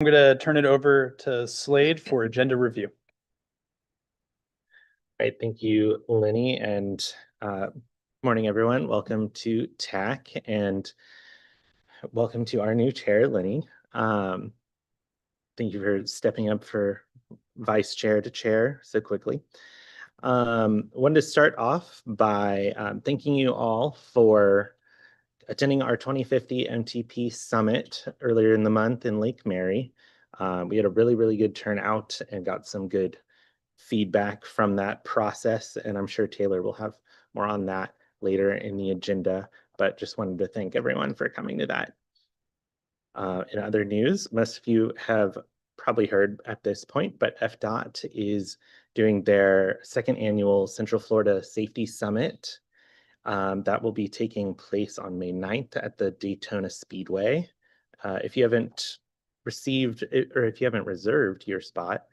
I'm going to turn it over to Slade for agenda review. Right, thank you, Lenny, and morning, everyone. Welcome to TAC, and welcome to our new chair, Lenny. Thank you for stepping up for vice chair to chair so quickly. Wanted to start off by thanking you all for attending our 2050 MTP Summit earlier in the month in Lake Mary. We had a really good turnout and got some good feedback from that process, and I'm sure Taylor will have more on that later in the agenda, but just wanted to thank everyone for coming to that. In other news, most of you have probably heard at this point, but FDOT is doing their second annual Central Florida Safety Summit. That will be taking place on May 9th at the Daytona Speedway. If you haven't received or if you haven't reserved your spot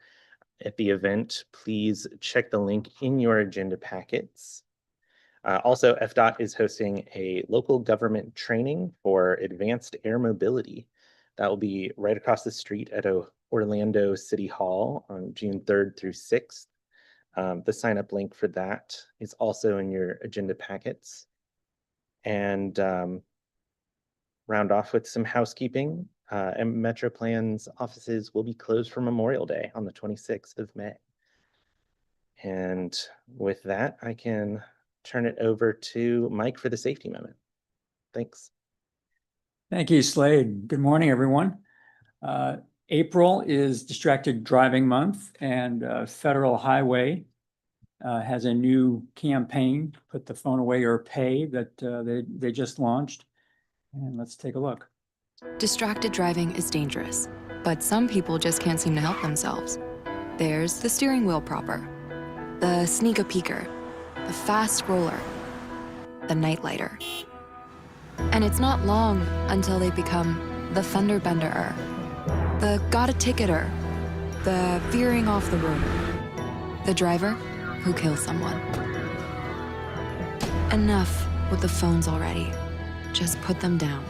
at the event, please check the link in your agenda packets. Also, FDOT is hosting a local government training for advanced air mobility. That will be right across the street at Orlando City Hall on June 3rd through 6th. The sign-up link for that is also in your agenda packets. And round off with some housekeeping. And MetroPlan's offices will be closed for Memorial Day on the 26th of May. And with that, I can turn it over to Mike for the safety moment. Thanks. Thank you, Slade. Good morning, everyone. April is Distracted Driving Month, and Federal Highway has a new campaign, Put the Phone Away or Pay, that they just launched. And let's take a look. Distracted driving is dangerous, but some people just can't seem to help themselves. There's the steering wheel propper, the sneak-a-peeker, the fast scroller, the nightlighter. And it's not long until they become the fender benderer, the got-a-ticketer, the veering off the road, the driver who kills someone. Enough with the phones already. Just put them down.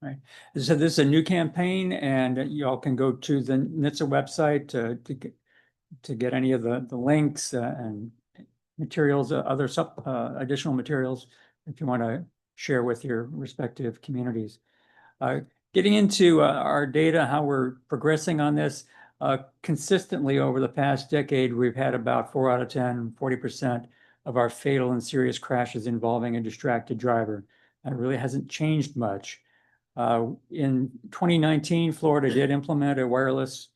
Right. So this is a new campaign, and you all can go to the NHTSA website to get any of the links and materials, other additional materials if you want to share with your respective communities. Getting into our data, how we're progressing on this, consistently over the past decade, we've had about 4 out of 10, 40% of our fatal and serious crashes involving a distracted driver. That really hasn't changed much. In 2019, Florida did implement a wireless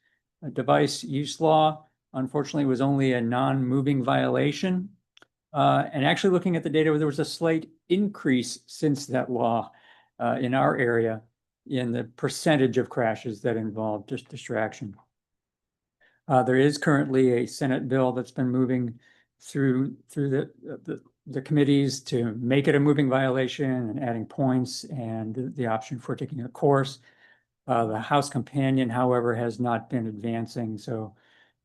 device use law. Unfortunately, it was only a non-moving violation. And actually looking at the data, there was a slight increase since that law in our area in the percentage of crashes that involve just distraction. There is currently a Senate bill that's been moving through the committees to make it a moving violation and adding points and the option for taking a course. The House companion, however, has not been advancing. So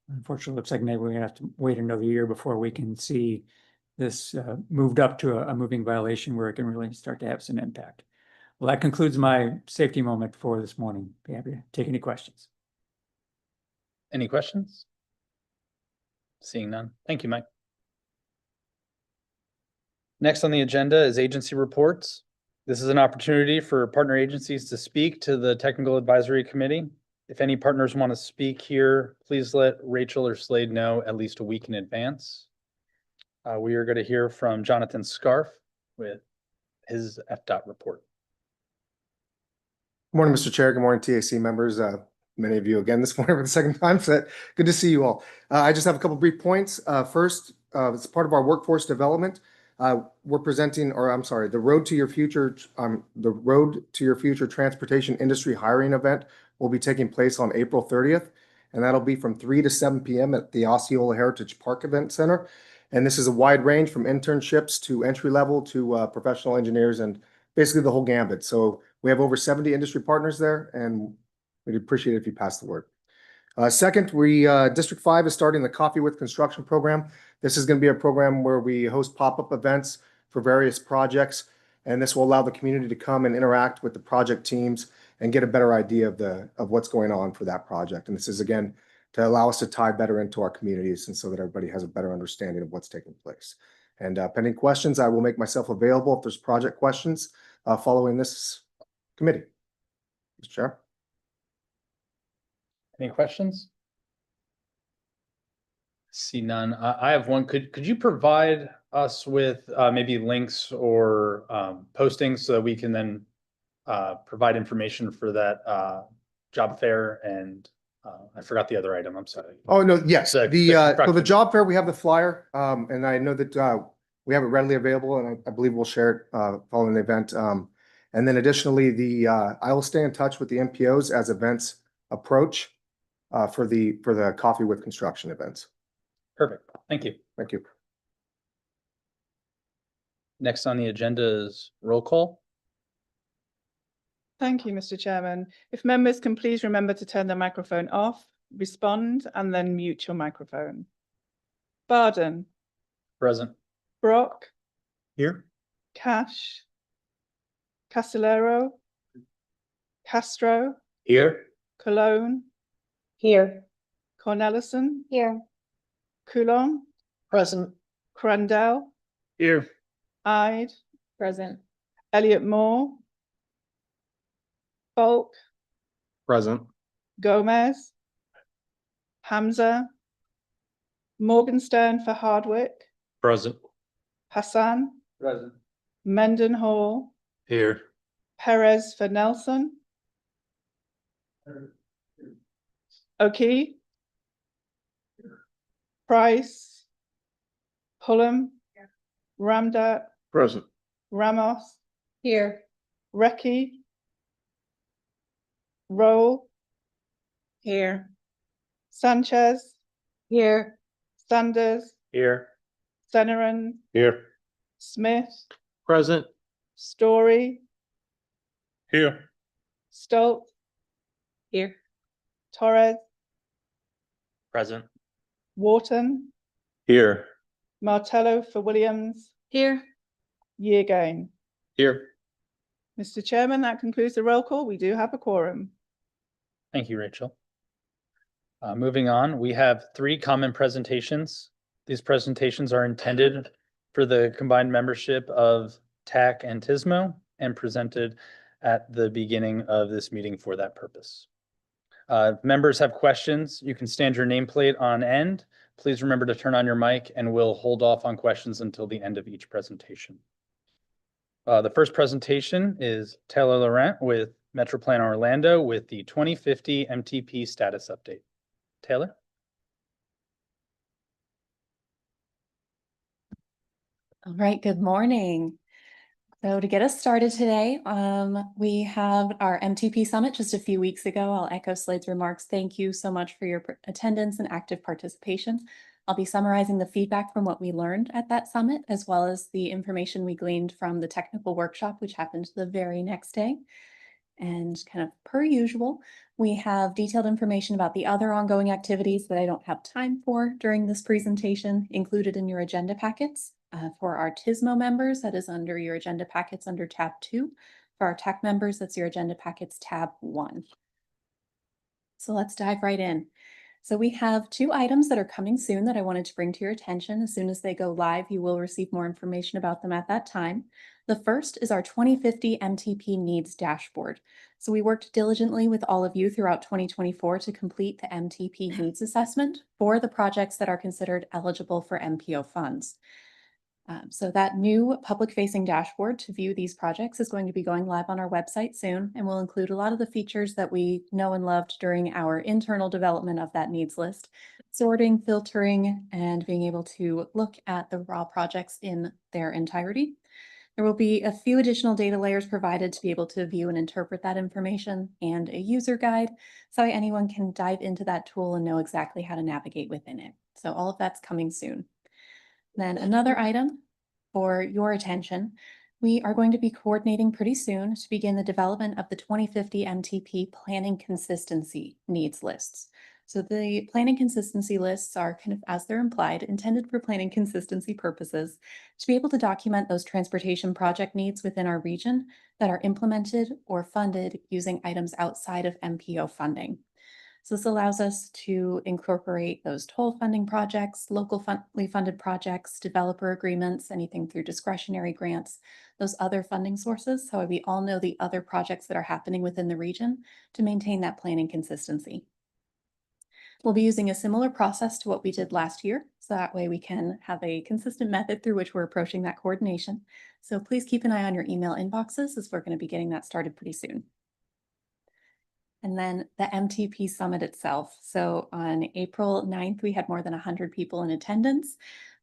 unfortunately, it looks like maybe we have to wait another year before we can see this moved up to a moving violation where it can really start to have some impact. Well, that concludes my safety moment for this morning. Be happy to take any questions. Any questions? Seeing none. Thank you, Mike. Next on the agenda is agency reports. This is an opportunity for partner agencies to speak to the Technical Advisory Committee. If any partners want to speak here, please let Rachel or Slade know at least a week in advance. We are going to hear from Jonathan Scarf with his FDOT report. Good morning, Mr. Chair. Good morning, TAC members. Many of you again this morning for the second time, so good to see you all. I just have a couple brief points. First, as part of our workforce development, we're presenting, the Road to Your Future, Transportation Industry Hiring Event will be taking place on April 30th, and that'll be from 3 to 7 p.m. at the Osceola Heritage Park Event Center. And this is a wide range from internships to entry level to professional engineers and basically the whole gambit. So we have over 70 industry partners there, and we'd appreciate it if you pass the word. Second, District 5 is starting the Coffee with Construction program. This is going to be a program where we host pop-up events for various projects, and this will allow the community to come and interact with the project teams and get a better idea of what's going on for that project. And this is, again, to allow us to tie better into our communities and so that everybody has a better understanding of what's taking place. And pending questions, I will make myself available if there's project questions following this committee. Mr. Chair. Any questions? See none. I have one. Could you provide us with maybe links or postings so that we can then provide information for that job fair? And I forgot the other item. I'm sorry. Oh, no, yes. The So the construction. job fair, we have the flyer, and I know that we have it readily available, and I believe we'll share it following the event. And then additionally, I will stay in touch with the MPOs as events approach for the Coffee with Construction events. Perfect. Thank you. Thank you. Next on the agenda is roll call. Thank you, Mr. Chairman. If members can please remember to turn their microphone off, respond, and then mute your microphone. Barden, Present. Brock, Here. Cash, Castellero, Castro, Here. Cologne, Here. Cornelison, Here. Coulon, Present. Crandell, Here. Ide, Present. Elliott Moore, Falk, Present. Gomez, Hamza, Morgenstern for Hardwick, Present. Hassan, Present. Mendenhall, Here. Perez for Nelson, O'Key, Price, Pullum, Ramdat, Present. Ramos, Here. Recchi, Roll, Here. Sanchez, Here. Sanders, Here. Senaran, Here. Smith, Present. Story, Here. Stolt, Here. Torres, Present. Wharton, Here. Martello for Williams, Here. Yeargain. Here. Mr. Chairman, that concludes the roll call. We do have a quorum. Thank you, Rachel. Moving on, we have 3 common presentations. These presentations are intended for the combined membership of TAC and TISMO and presented at the beginning of this meeting for that purpose. If members have questions, you can stand your nameplate on end. Please remember to turn on your mic and we'll hold off on questions until the end of each presentation. The first presentation is Taylor Laurent with Metroplan Orlando with the 2050 MTP status update. Taylor? All right, good morning. So to get us started today, we have our MTP Summit just a few weeks ago. I'll echo Slade's remarks. Thank you so much for your attendance and active participation. I'll be summarizing the feedback from what we learned at that summit, as well as the information we gleaned from the technical workshop, which happened the very next day. And kind of per usual, we have detailed information about the other ongoing activities that I don't have time for during this presentation included in your agenda packets. For our TISMO members, that is under your agenda packets under tab 2. For our TAC members, that's your agenda packets tab 1. So let's dive right in. So we have 2 items that are coming soon that I wanted to bring to your attention. As soon as they go live, you will receive more information about them at that time. The first is our 2050 MTP Needs Dashboard. So we worked diligently with all of you throughout 2024 to complete the MTP Needs Assessment for the projects that are considered eligible for MPO funds. So that new public-facing dashboard to view these projects is going to be going live on our website soon, and will include a lot of the features that we know and loved during our internal development of that needs list, sorting, filtering, and being able to look at the raw projects in their entirety. There will be a few additional data layers provided to be able to view and interpret that information, and a user guide, so anyone can dive into that tool and know exactly how to navigate within it. So all of that's coming soon. Then another item for your attention, we are going to be coordinating pretty soon to begin the development of the 2050 MTP Planning Consistency Needs Lists. So the planning consistency lists are kind of, as they're implied, intended for planning consistency purposes to be able to document those transportation project needs within our region that are implemented or funded using items outside of MPO funding. So this allows us to incorporate those toll funding projects, locally funded projects, developer agreements, anything through discretionary grants, those other funding sources. So we all know the other projects that are happening within the region to maintain that planning consistency. We'll be using a similar process to what we did last year. So that way we can have a consistent method through which we're approaching that coordination. So please keep an eye on your email inboxes as we're going to be getting that started pretty soon. And then the MTP Summit itself. So on April 9th, we had more than 100 people in attendance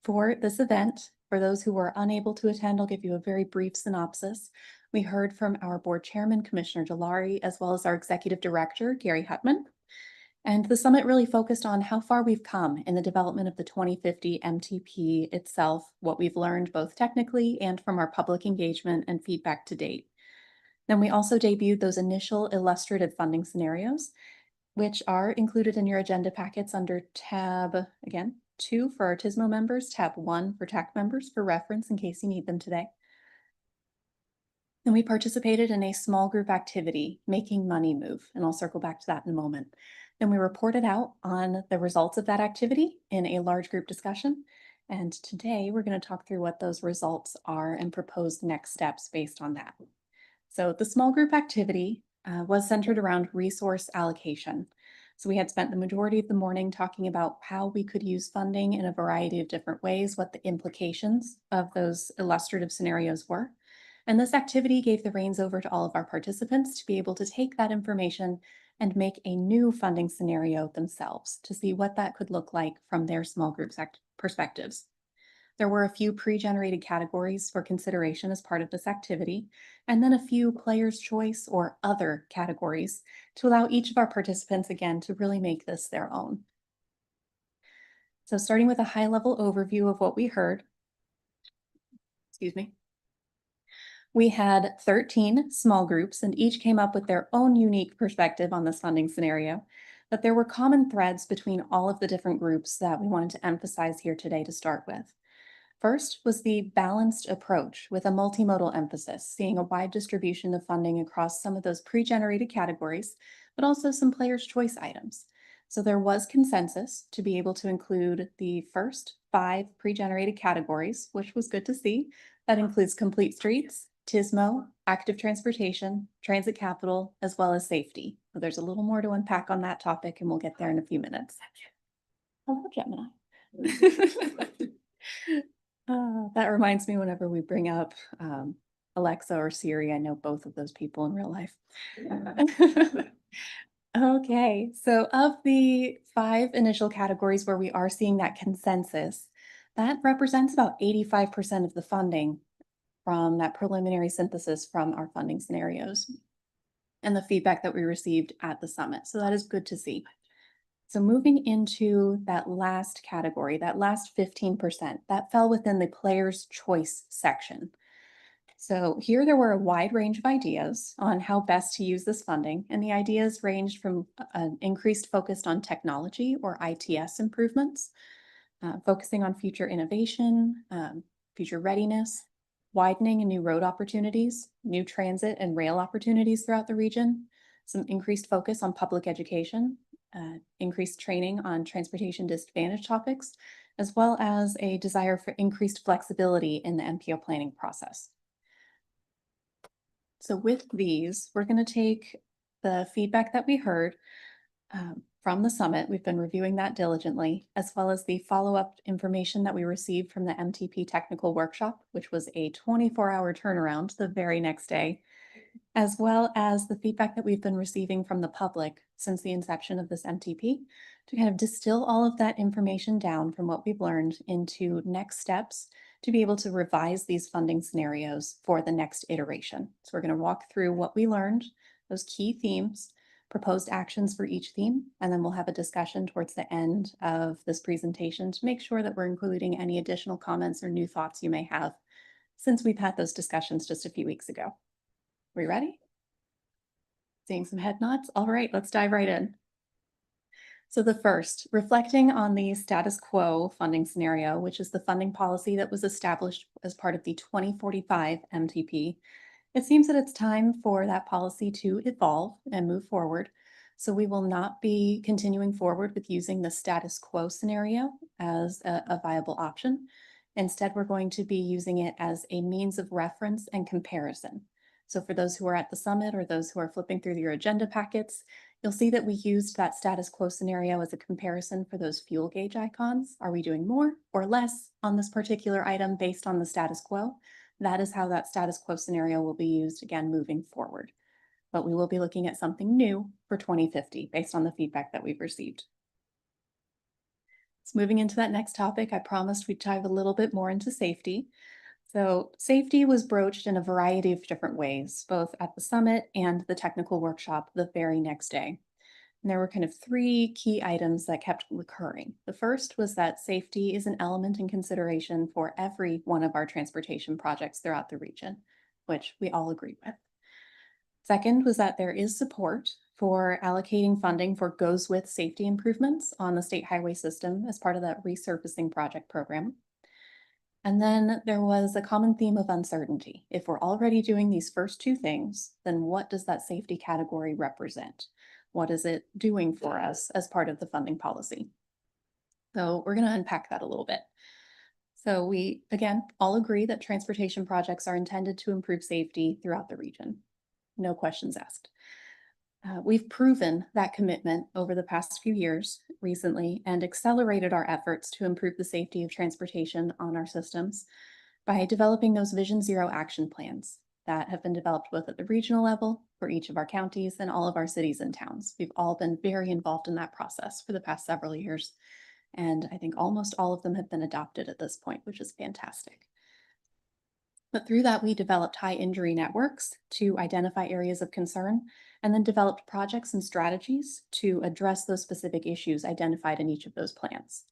for this event. For those who were unable to attend, I'll give you a very brief synopsis. We heard from our board chairman, Commissioner Delary, as well as our executive director, Gary Hutman. And the summit really focused on how far we've come in the development of the 2050 MTP itself, what we've learned both technically and from our public engagement and feedback to date. Then we also debuted those initial illustrative funding scenarios, which are included in your agenda packets under tab, again, 2 for our TISMO members, tab 1 for TAC members for reference in case you need them today. And we participated in a small group activity, Making Money Move, and I'll circle back to that in a moment. Then we reported out on the results of that activity in a large group discussion. And today we're going to talk through what those results are and proposed next steps based on that. So the small group activity was centered around resource allocation. So we had spent the majority of the morning talking about how we could use funding in a variety of different ways, what the implications of those illustrative scenarios were. And this activity gave the reins over to all of our participants to be able to take that information and make a new funding scenario themselves to see what that could look like from their small groups perspectives. There were a few pre-generated categories for consideration as part of this activity, and then a few player's choice or other categories to allow each of our participants, again, to really make this their own. So starting with a high-level overview of what we heard, we had 13 small groups, and each came up with their own unique perspective on this funding scenario. But there were common threads between all of the different groups that we wanted to emphasize here today to start with. First was the balanced approach with a multimodal emphasis, seeing a wide distribution of funding across some of those pre-generated categories, but also some player's choice items. So there was consensus to be able to include the first 5 pre-generated categories, which was good to see. That includes complete streets, TISMO, active transportation, transit capital, as well as safety. So there's a little more to unpack on that topic, and we'll get there in a few minutes. Hello, Gemini. That reminds me whenever we bring up Alexa or Siri, I know both of those people in real life. Okay, so of the 5 initial categories where we are seeing that consensus, that represents about 85% of the funding from that preliminary synthesis from our funding scenarios and the feedback that we received at the summit. So that is good to see. So moving into that last category, that last 15%, that fell within the player's choice section. So here there were a wide range of ideas on how best to use this funding, and the ideas ranged from an increased focus on technology or ITS improvements, focusing on future innovation, future readiness, widening and new road opportunities, new transit and rail opportunities throughout the region, some increased focus on public education, increased training on transportation disadvantage topics, as well as a desire for increased flexibility in the MPO planning process. So with these, we're going to take the feedback that we heard from the summit. We've been reviewing that diligently, as well as the follow-up information that we received from the MTP technical workshop, which was a 24-hour turnaround the very next day, as well as the feedback that we've been receiving from the public since the inception of this MTP, to kind of distill all of that information down from what we've learned into next steps to be able to revise these funding scenarios for the next iteration. So we're going to walk through what we learned, those key themes, proposed actions for each theme, and then we'll have a discussion towards the end of this presentation to make sure that we're including any additional comments or new thoughts you may have since we've had those discussions just a few weeks ago. Are we ready? Seeing some head nods? All right, let's dive right in. So the first, reflecting on the status quo funding scenario, which is the funding policy that was established as part of the 2045 MTP, it seems that it's time for that policy to evolve and move forward. So we will not be continuing forward with using the status quo scenario as a viable option. Instead, we're going to be using it as a means of reference and comparison. So for those who are at the summit or those who are flipping through your agenda packets, you'll see that we used that status quo scenario as a comparison for those fuel gauge icons. Are we doing more or less on this particular item based on the status quo? That is how that status quo scenario will be used again moving forward. But we will be looking at something new for 2050 based on the feedback that we've received. So moving into that next topic, I promised we'd dive a little bit more into safety. So safety was broached in a variety of different ways, both at the summit and the technical workshop the very next day. And there were kind of three key items that kept recurring. The first was that safety is an element in consideration for every one of our transportation projects throughout the region, which we all agree with. Second was that there is support for allocating funding for goes with safety improvements on the state highway system as part of that resurfacing project program. And then there was a common theme of uncertainty. If we're already doing these first two things, then what does that safety category represent? What is it doing for us as part of the funding policy? So we're going to unpack that a little bit. So we, again, all agree that transportation projects are intended to improve safety throughout the region. No questions asked. We've proven that commitment over the past few years recently and accelerated our efforts to improve the safety of transportation on our systems by developing those Vision Zero action plans that have been developed both at the regional level for each of our counties and all of our cities and towns. We've all been very involved in that process for the past several years, and I think almost all of them have been adopted at this point, which is fantastic. But through that, we developed high injury networks to identify areas of concern and then developed projects and strategies to address those specific issues identified in each of those plans.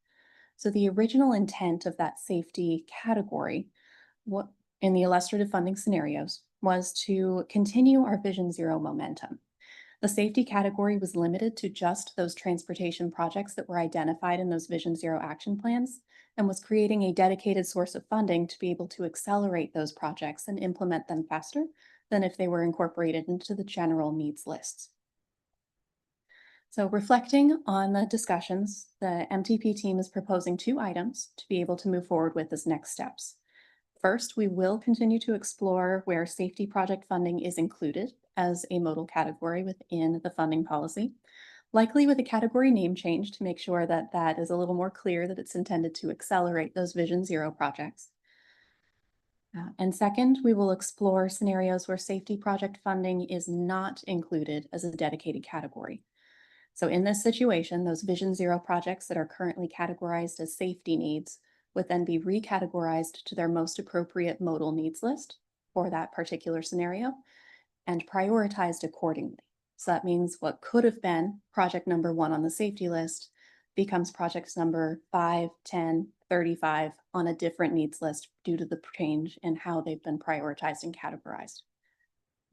So the original intent of that safety category, what in the illustrative funding scenarios, was to continue our Vision Zero momentum. The safety category was limited to just those transportation projects that were identified in those Vision Zero action plans and was creating a dedicated source of funding to be able to accelerate those projects and implement them faster than if they were incorporated into the general needs lists. So reflecting on the discussions, the MTP team is proposing two items to be able to move forward with as next steps. First, we will continue to explore where safety project funding is included as a modal category within the funding policy, likely with a category name change to make sure that that is a little more clear that it's intended to accelerate those Vision Zero projects. And second, we will explore scenarios where safety project funding is not included as a dedicated category. So in this situation, those Vision Zero projects that are currently categorized as safety needs would then be recategorized to their most appropriate modal needs list for that particular scenario and prioritized accordingly. So that means what could have been project number 1 on the safety list becomes projects number 5, 10, 35 on a different needs list due to the change in how they've been prioritized and categorized.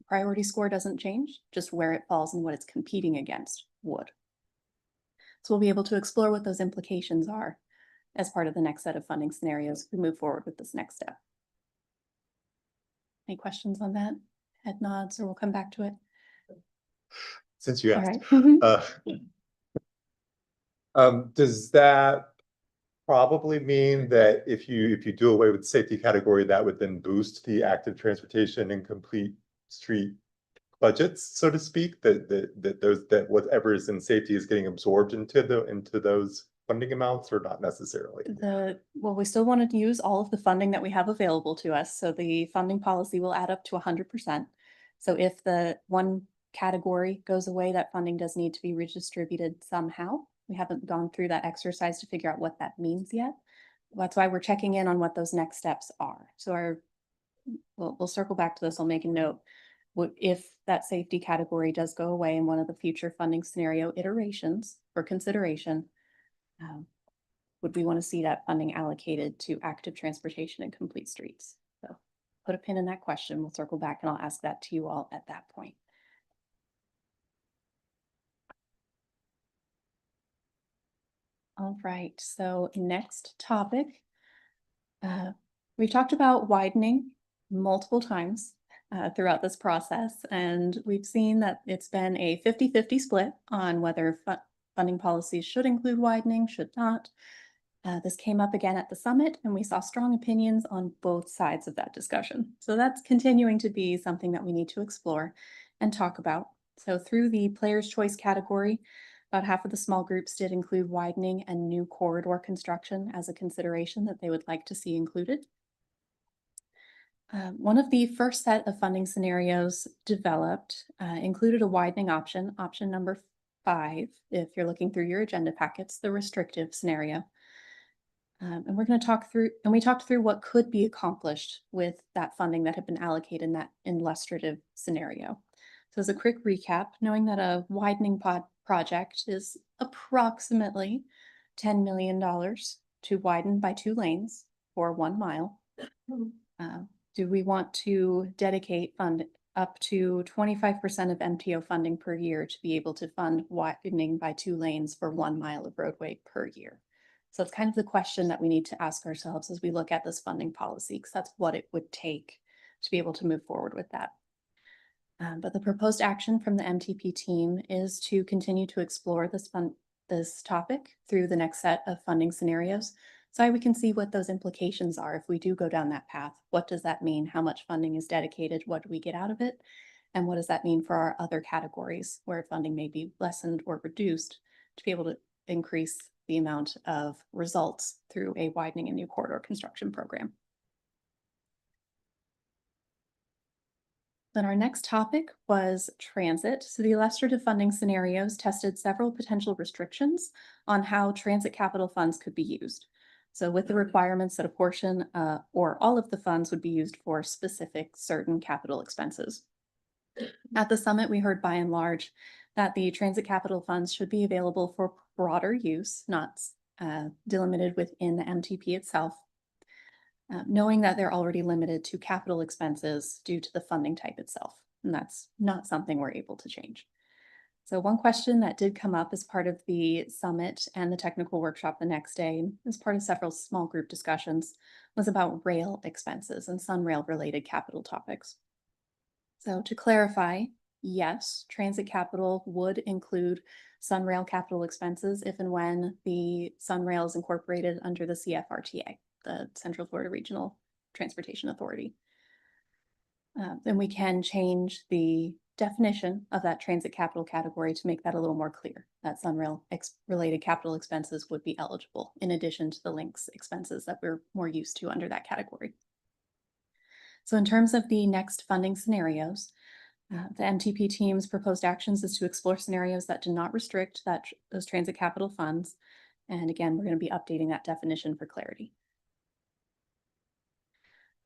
Priority score doesn't change, just where it falls and what it's competing against would. So we'll be able to explore what those implications are as part of the next set of funding scenarios we move forward with this next step. Any questions on that? Head nods, or we'll come back to it. Since you All asked, right. Does that probably mean that if you do away with the safety category, that would then boost the active transportation and complete street budgets, so to speak? That whatever is in safety is getting absorbed into those funding amounts, or not necessarily? Well, we still want to use all of the funding that we have available to us. So the funding policy will add up to 100%. So if the one category goes away, that funding does need to be redistributed somehow. We haven't gone through that exercise to figure out what that means yet. That's why we're checking in on what those next steps are. So we'll circle back to this. I'll make a note. If that safety category does go away in one of the future funding scenario iterations for consideration, would we want to see that funding allocated to active transportation and complete streets? So put a pin in that question. We'll circle back and I'll ask that to you all at that point. All right, so next topic. We've talked about widening multiple times throughout this process, and we've seen that it's been a 50-50 split on whether funding policies should include widening, should not. This came up again at the summit, and we saw strong opinions on both sides of that discussion. So that's continuing to be something that we need to explore and talk about. So through the player's choice category, about half of the small groups did include widening and new corridor construction as a consideration that they would like to see included. One of the first set of funding scenarios developed included a widening option, option number 5, if you're looking through your agenda packets, the restrictive scenario. And we're going to talk through, and we talked through what could be accomplished with that funding that had been allocated in that illustrative scenario. So as a quick recap, knowing that a widening project is approximately $10 million to widen by 2 lanes for 1 mile. Do we want to dedicate fund up to 25% of MTO funding per year to be able to fund widening by 2 lanes for 1 mile of roadway per year? So it's kind of the question that we need to ask ourselves as we look at this funding policy, because that's what it would take to be able to move forward with that. But the proposed action from the MTP team is to continue to explore this topic through the next set of funding scenarios, so we can see what those implications are if we do go down that path. What does that mean? How much funding is dedicated? What do we get out of it? And what does that mean for our other categories where funding may be lessened or reduced to be able to increase the amount of results through a widening and new corridor construction program? Then our next topic was transit. So the illustrative funding scenarios tested several potential restrictions on how transit capital funds could be used. So with the requirements that a portion or all of the funds would be used for specific certain capital expenses. At the summit, we heard by and large that the transit capital funds should be available for broader use, not delimited within the MTP itself, knowing that they're already limited to capital expenses due to the funding type itself. And that's not something we're able to change. So one question that did come up as part of the summit and the technical workshop the next day, as part of several small group discussions, was about rail expenses and Sunrail related capital topics. So to clarify, yes, transit capital would include Sunrail capital expenses if and when the Sunrail is incorporated under the CFRTA, the Central Florida Regional Transportation Authority. Then we can change the definition of that transit capital category to make that a little more clear, that Sunrail related capital expenses would be eligible in addition to the links expenses that we're more used to under that category. So in terms of the next funding scenarios, the MTP team's proposed actions is to explore scenarios that do not restrict those transit capital funds. And again, we're going to be updating that definition for clarity.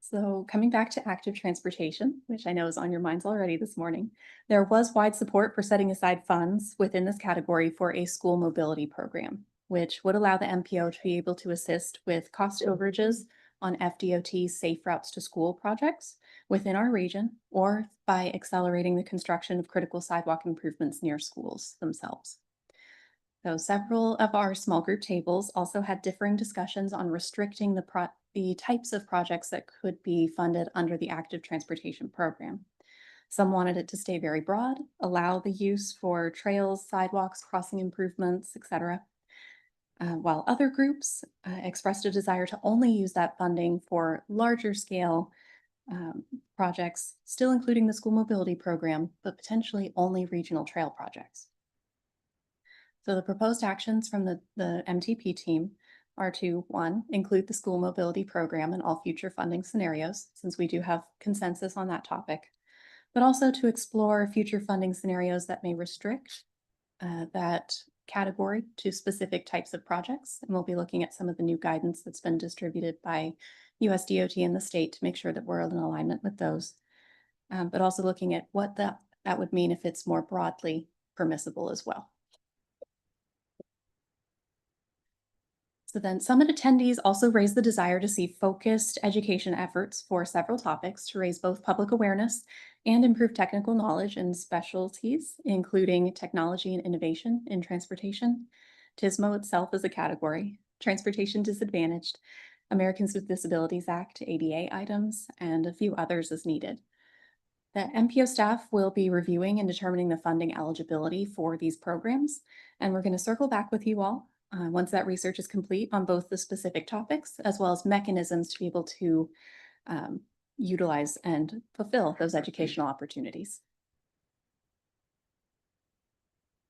So coming back to active transportation, which I know is on your minds already this morning, there was wide support for setting aside funds within this category for a school mobility program, which would allow the MPO to be able to assist with cost overages on FDOT Safe Routes to School projects within our region, or by accelerating the construction of critical sidewalk improvements near schools themselves. So several of our small group tables also had differing discussions on restricting the types of projects that could be funded under the active transportation program. Some wanted it to stay very broad, allow the use for trails, sidewalks, crossing improvements, etc. While other groups expressed a desire to only use that funding for larger scale projects, still including the school mobility program, but potentially only regional trail projects. So the proposed actions from the MTP team are to, 1, include the school mobility program in all future funding scenarios, since we do have consensus on that topic, but also to explore future funding scenarios that may restrict that category to specific types of projects. And we'll be looking at some of the new guidance that's been distributed by USDOT and the state to make sure that we're in alignment with those, but also looking at what that would mean if it's more broadly permissible as well. So then summit attendees also raised the desire to see focused education efforts for several topics to raise both public awareness and improve technical knowledge in specialties, including technology and innovation in transportation, TISMO itself is a category, Transportation Disadvantaged, Americans with Disabilities Act, ADA items, and a few others as needed. The MPO staff will be reviewing and determining the funding eligibility for these programs, and we're going to circle back with you all once that research is complete on both the specific topics as well as mechanisms to be able to utilize and fulfill those educational opportunities.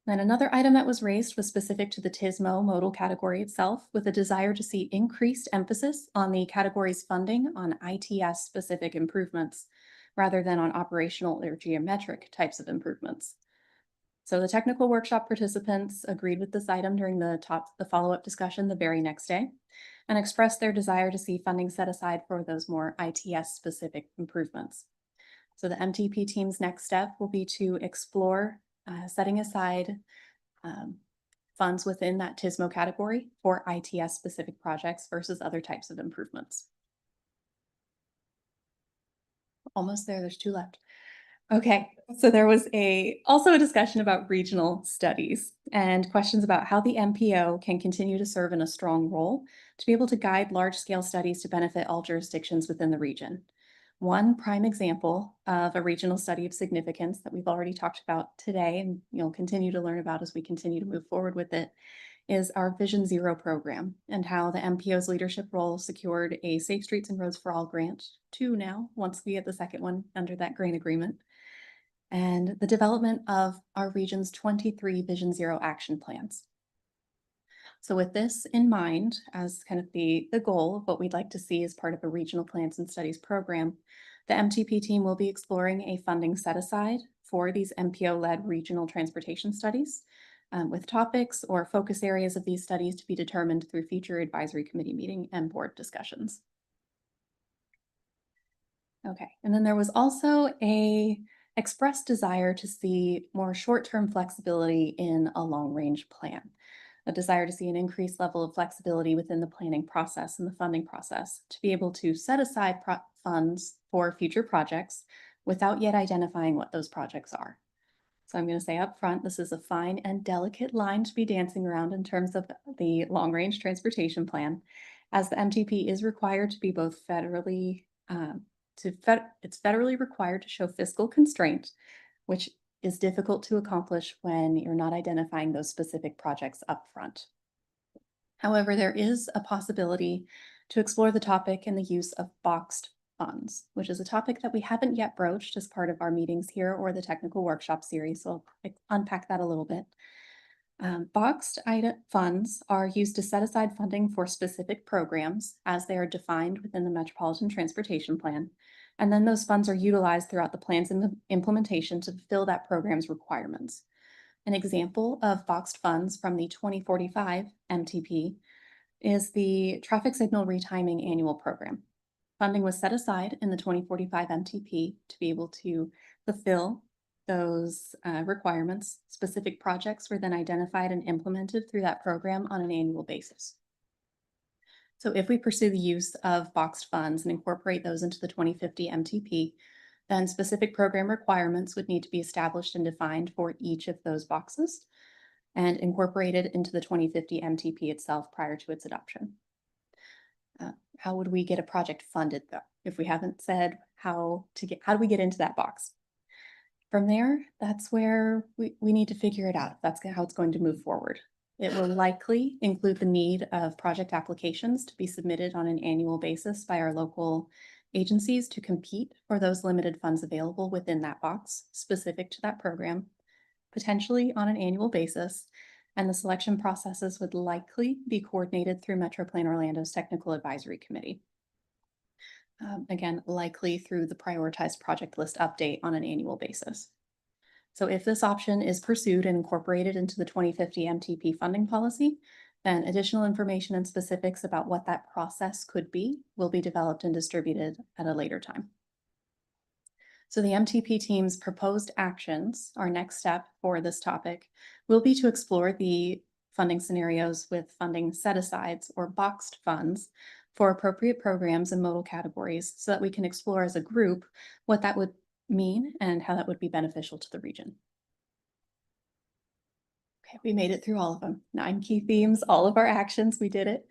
Then another item that was raised was specific to the TISMO modal category itself, with a desire to see increased emphasis on the category's funding on ITS-specific improvements, rather than on operational or geometric types of improvements. So the technical workshop participants agreed with this item during the follow-up discussion the very next day, and expressed their desire to see funding set aside for those more ITS-specific improvements. So the MTP team's next step will be to explore setting aside funds within that TISMO category for ITS-specific projects versus other types of improvements. Almost there, there's 2 left. Okay, so there was also a discussion about regional studies and questions about how the MPO can continue to serve in a strong role to be able to guide large-scale studies to benefit all jurisdictions within the region. One prime example of a regional study of significance that we've already talked about today, and you'll continue to learn about as we continue to move forward with it, is our Vision Zero program and how the MPO's leadership role secured a Safe Streets and Roads for All grant, 2 now, once we get the second one under that grant agreement, and the development of our region's 23 Vision Zero action plans. So with this in mind, as kind of the goal of what we'd like to see as part of a regional plans and studies program, the MTP team will be exploring a funding set aside for these MPO-led regional transportation studies, with topics or focus areas of these studies to be determined through future advisory committee meeting and board discussions. Okay, and then there was also a expressed desire to see more short-term flexibility in a long-range plan, a desire to see an increased level of flexibility within the planning process and the funding process to be able to set aside funds for future projects without yet identifying what those projects are. So I'm going to say up front, this is a fine and delicate line to be dancing around in terms of the long-range transportation plan, as the MTP is required to be both federally, it's federally required to show fiscal constraint, which is difficult to accomplish when you're not identifying those specific projects up front. However, there is a possibility to explore the topic in the use of boxed funds, which is a topic that we haven't yet broached as part of our meetings here or the technical workshop series. So I'll unpack that a little bit. Boxed funds are used to set aside funding for specific programs as they are defined within the Metropolitan Transportation Plan. And then those funds are utilized throughout the plans and the implementation to fulfill that program's requirements. An example of boxed funds from the 2045 MTP is the Traffic Signal Retiming Annual Program. Funding was set aside in the 2045 MTP to be able to fulfill those requirements. Specific projects were then identified and implemented through that program on an annual basis. So if we pursue the use of boxed funds and incorporate those into the 2050 MTP, then specific program requirements would need to be established and defined for each of those boxes and incorporated into the 2050 MTP itself prior to its adoption. How would we get a project funded though, if we haven't said how do we get into that box? From there, that's where we need to figure it out. That's how it's going to move forward. It will likely include the need of project applications to be submitted on an annual basis by our local agencies to compete for those limited funds available within that box specific to that program, potentially on an annual basis. And the selection processes would likely be coordinated through MetroPlan Orlando's Technical Advisory Committee. Again, likely through the prioritized project list update on an annual basis. So if this option is pursued and incorporated into the 2050 MTP funding policy, then additional information and specifics about what that process could be will be developed and distributed at a later time. So the MTP team's proposed actions, our next step for this topic, will be to explore the funding scenarios with funding set-asides or boxed funds for appropriate programs and modal categories so that we can explore as a group what that would mean and how that would be beneficial to the region. Okay, we made it through all of them. 9 key themes, all of our actions, we did it.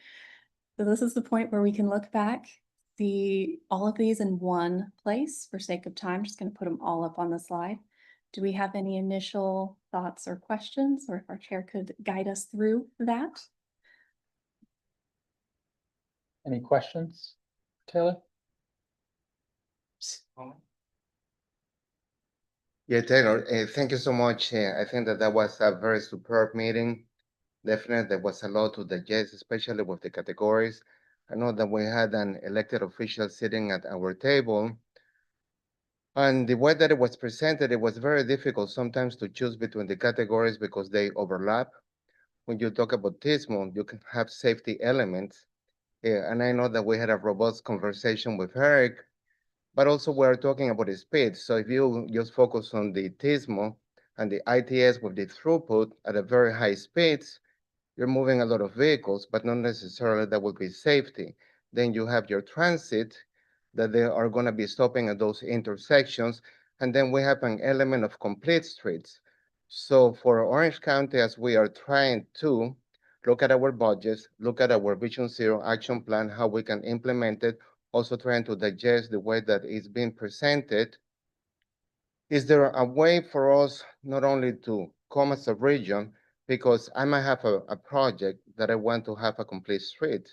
So this is the point where we can look back, see all of these in one place. For sake of time, just going to put them all up on the slide. Do we have any initial thoughts or questions, or if our chair could guide us through that? Any questions, Taylor? Yeah, Taylor, thank you so much. I think that that was a very superb meeting. Definitely, there was a lot to digest, especially with the categories. I know that we had an elected official sitting at our table. And the way that it was presented, it was very difficult sometimes to choose between the categories because they overlap. When you talk about TISMO, you can have safety elements. And I know that we had a robust conversation with Eric, but also we're talking about the speed. So if you just focus on the TISMO and the ITS with the throughput at a very high speeds, you're moving a lot of vehicles, but not necessarily that will be safety. Then you have your transit that they are going to be stopping at those intersections. And then we have an element of complete streets. So for Orange County, as we are trying to look at our budgets, look at our Vision Zero action plan, how we can implement it, also trying to digest the way that it's being presented. Is there a way for us not only to come as a region, because I might have a project that I want to have a complete street,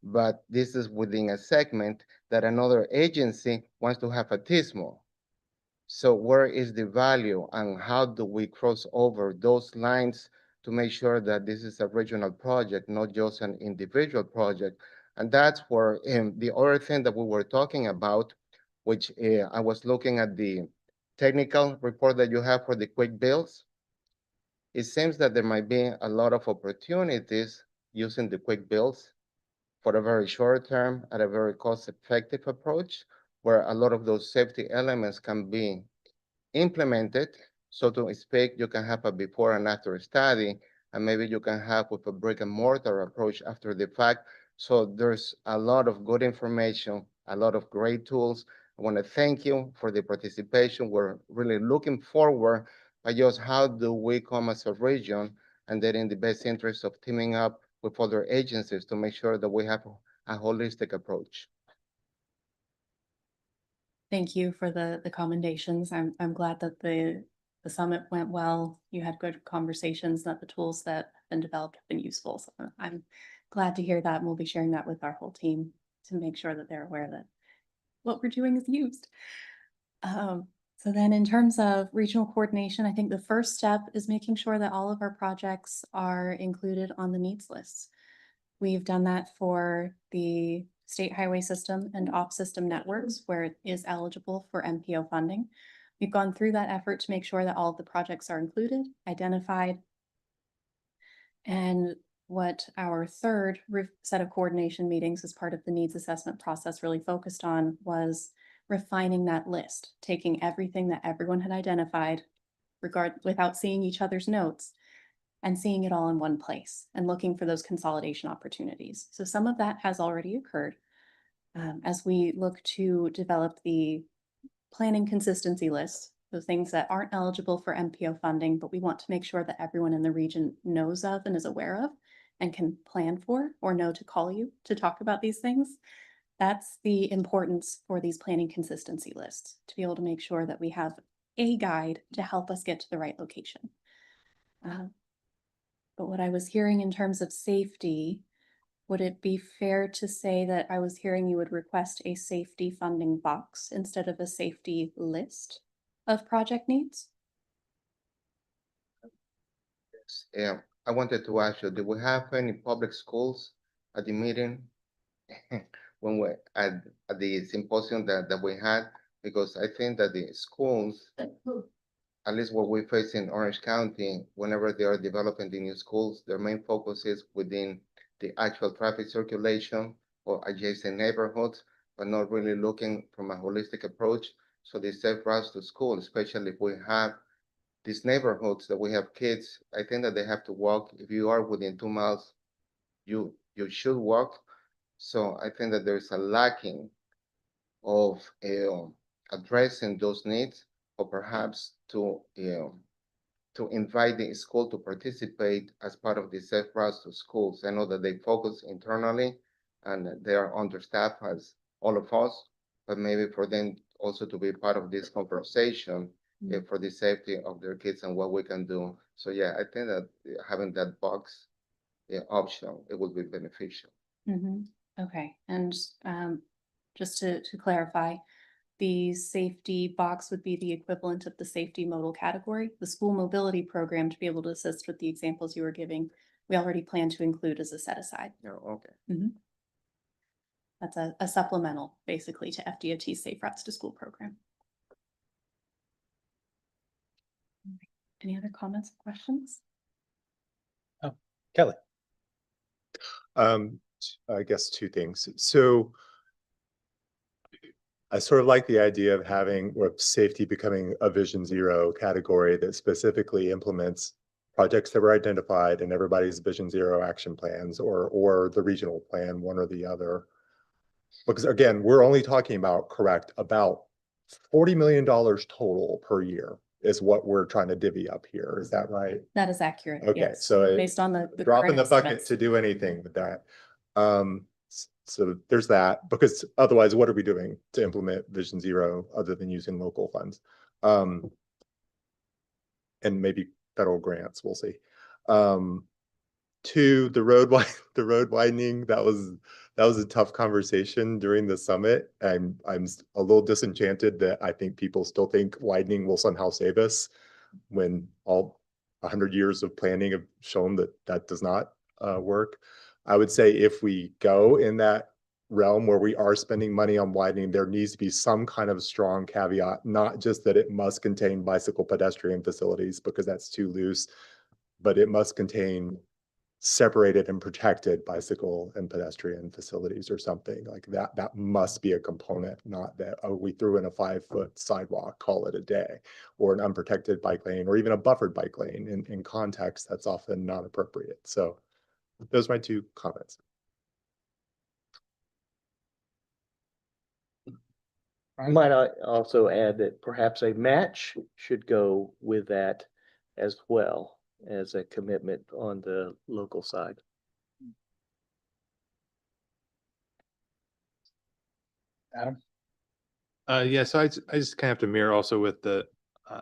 but this is within a segment that another agency wants to have a TISMO. So where is the value and how do we cross over those lines to make sure that this is a regional project, not just an individual project? And that's where the other thing that we were talking about, which I was looking at the technical report that you have for the quick builds. It seems that there might be a lot of opportunities using the quick builds for a very short term at a very cost-effective approach, where a lot of those safety elements can be implemented. So to speak, you can have a before and after study, and maybe you can have with a brick and mortar approach after the fact. So there's a lot of good information, a lot of great tools. I want to thank you for the participation. We're really looking forward by just how do we come as a region and then in the best interest of teaming up with other agencies to make sure that we have a holistic approach. Thank you for the commendations. I'm glad that the summit went well. You had good conversations, that the tools that have been developed have been useful. So I'm glad to hear that, and we'll be sharing that with our whole team to make sure that they're aware that what we're doing is used. So then in terms of regional coordination, I think the first step is making sure that all of our projects are included on the needs lists. We've done that for the state highway system and off system networks where it is eligible for MPO funding. We've gone through that effort to make sure that all of the projects are included, identified. And what our third set of coordination meetings as part of the needs assessment process really focused on was refining that list, taking everything that everyone had identified without seeing each other's notes and seeing it all in one place and looking for those consolidation opportunities. So some of that has already occurred. As we look to develop the planning consistency list, the things that aren't eligible for MPO funding, but we want to make sure that everyone in the region knows of and is aware of and can plan for or know to call you to talk about these things. That's the importance for these planning consistency lists, to be able to make sure that we have a guide to help us get to the right location. But what I was hearing in terms of safety, would it be fair to say that I was hearing you would request a safety funding box instead of a safety list of project needs? Yeah, I wanted to ask you, do we have any public schools at the meeting when we at the symposium that we had? Because I think that the schools, at least what we face in Orange County, whenever they are developing the new schools, their main focus is within the actual traffic circulation or adjacent neighborhoods, but not really looking from a holistic approach. So the safe routes to school, especially if we have these neighborhoods that we have kids, I think that they have to walk. If you are within 2 miles, you should walk. So I think that there's a lacking of addressing those needs, or perhaps to to invite the school to participate as part of the Safe Routes to Schools. I know that they focus internally and they are understaffed as all of us, but maybe for them also to be part of this conversation for the safety of their kids and what we can do. So yeah, I think that having that box option, it would be beneficial. Okay, and just to clarify, the safety box would be the equivalent of the safety modal category. The school mobility program, to be able to assist with the examples you were giving, we already plan to include as a set aside. Oh, okay. That's a supplemental, basically, to FDOT's Safe Routes to School program. Any other comments or questions? Kelly. I guess two things. So I sort of like the idea of having or safety becoming a Vision Zero category that specifically implements projects that were identified in everybody's Vision Zero action plans or the regional plan, one or the other. Because again, we're only talking about about $40 million total per year is what we're trying to divvy up here. Is that right? That is accurate. Okay, yes. so based on the drop in current the bucket estimates. to do anything with that. So there's that, because otherwise, what are we doing to implement Vision Zero other than using local funds? And maybe federal grants, we'll see. Two, the road widening, that was a tough conversation during the summit. I'm a little disenchanted that I think people still think widening will somehow save us when all 100 years of planning have shown that that does not work. I would say if we go in that realm where we are spending money on widening, there needs to be some kind of strong caveat, not just that it must contain bicycle pedestrian facilities because that's too loose, but it must contain separated and protected bicycle and pedestrian facilities or something like that. That must be a component, not that, oh, we threw in a 5-foot sidewalk, call it a day, or an unprotected bike lane, or even a buffered bike lane. In context, that's often not appropriate. So those are my two comments. I might also add that perhaps a match should go with that as well as a commitment on the local side. Adam. Yeah, so I just kind of have to mirror also with the,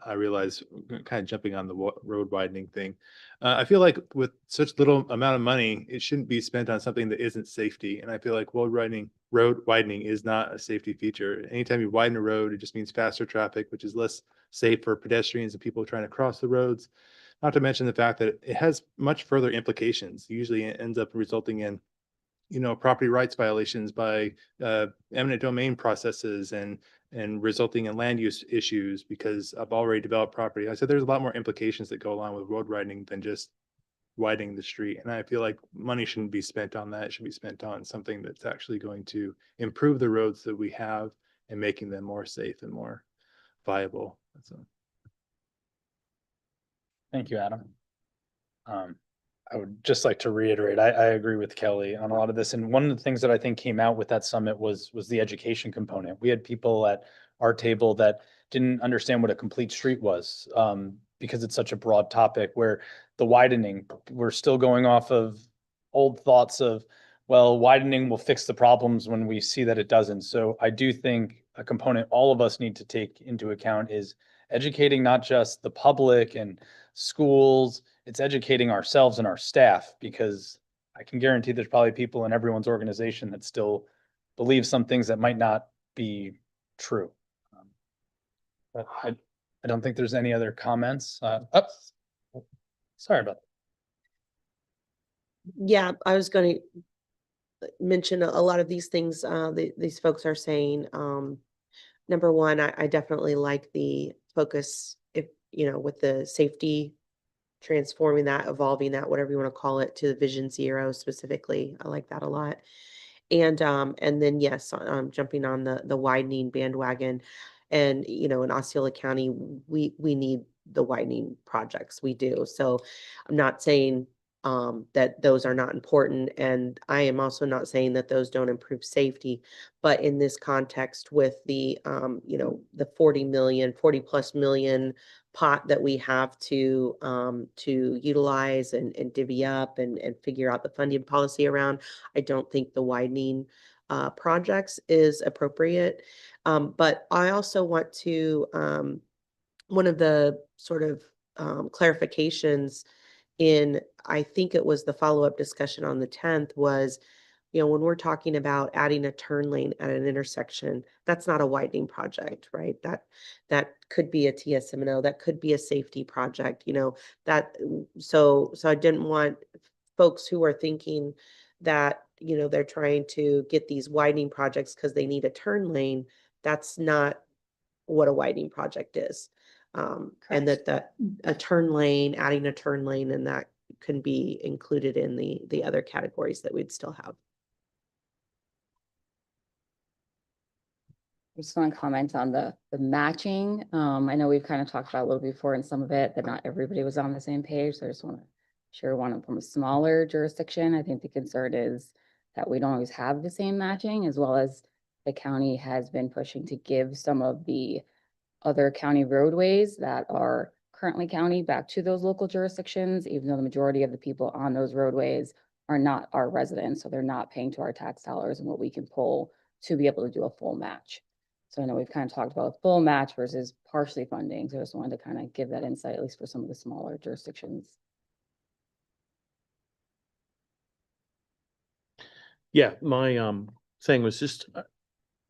I realize kind of jumping on the road widening thing. I feel like with such little amount of money, it shouldn't be spent on something that isn't safety. And I feel like road widening is not a safety feature. Anytime you widen a road, it just means faster traffic, which is less safe for pedestrians and people trying to cross the roads. Not to mention the fact that it has much further implications. Usually it ends up resulting in, property rights violations by eminent domain processes and resulting in land use issues because of already developed property. I said there's a lot more implications that go along with road widening than just widening the street. And I feel like money shouldn't be spent on that. It should be spent on something that's actually going to improve the roads that we have and making them more safe and more viable. Thank you, Adam. I would just like to reiterate, I agree with Kelly on a lot of this. And one of the things that I think came out with that summit was the education component. We had people at our table that didn't understand what a complete street was because it's such a broad topic, where the widening, we're still going off of old thoughts of, well, widening will fix the problems when we see that it doesn't. So I do think a component all of us need to take into account is educating not just the public and schools, it's educating ourselves and our staff, because I can guarantee there's probably people in everyone's organization that still believe some things that might not be true. But I don't think there's any other comments. Sorry about that. Yeah, I was going to mention a lot of these things these folks are saying. Number one, I definitely like the focus, if with the safety, transforming that, evolving that, whatever you want to call it, to the Vision Zero specifically. I like that a lot. And then yes, jumping on the widening bandwagon, and in Osceola County, we need the widening projects. We do. So I'm not saying that those are not important, and I am also not saying that those don't improve safety. But in this context, with the the 40 plus million pot that we have to utilize and divvy up and figure out the funding policy around. I don't think the widening projects is appropriate. But I also want to, one of the sort of clarifications in, I think it was the follow-up discussion on the 10th was, when we're talking about adding a turn lane at an intersection, that's not a widening project, right? That could be a TSMNO, that could be a safety project, so I didn't want folks who are thinking that, they're trying to get these widening projects because they need a turn lane. That's not what a widening project is. And that a turn lane, adding a turn lane, and that can be included in the other categories that we'd still have. I just want to comment on the matching. I know we've kind of talked about a little before in some of it that not everybody was on the same page. So I just want to share one from a smaller jurisdiction. I think the concern is that we don't always have the same matching, as well as the county has been pushing to give some of the other county roadways that are currently county back to those local jurisdictions, even though the majority of the people on those roadways are not our residents. So they're not paying to our tax dollars and what we can pull to be able to do a full match. So I know we've kind of talked about full match versus partially funding. So I just wanted to kind of give that insight, at least for some of the smaller jurisdictions. Yeah, my thing was just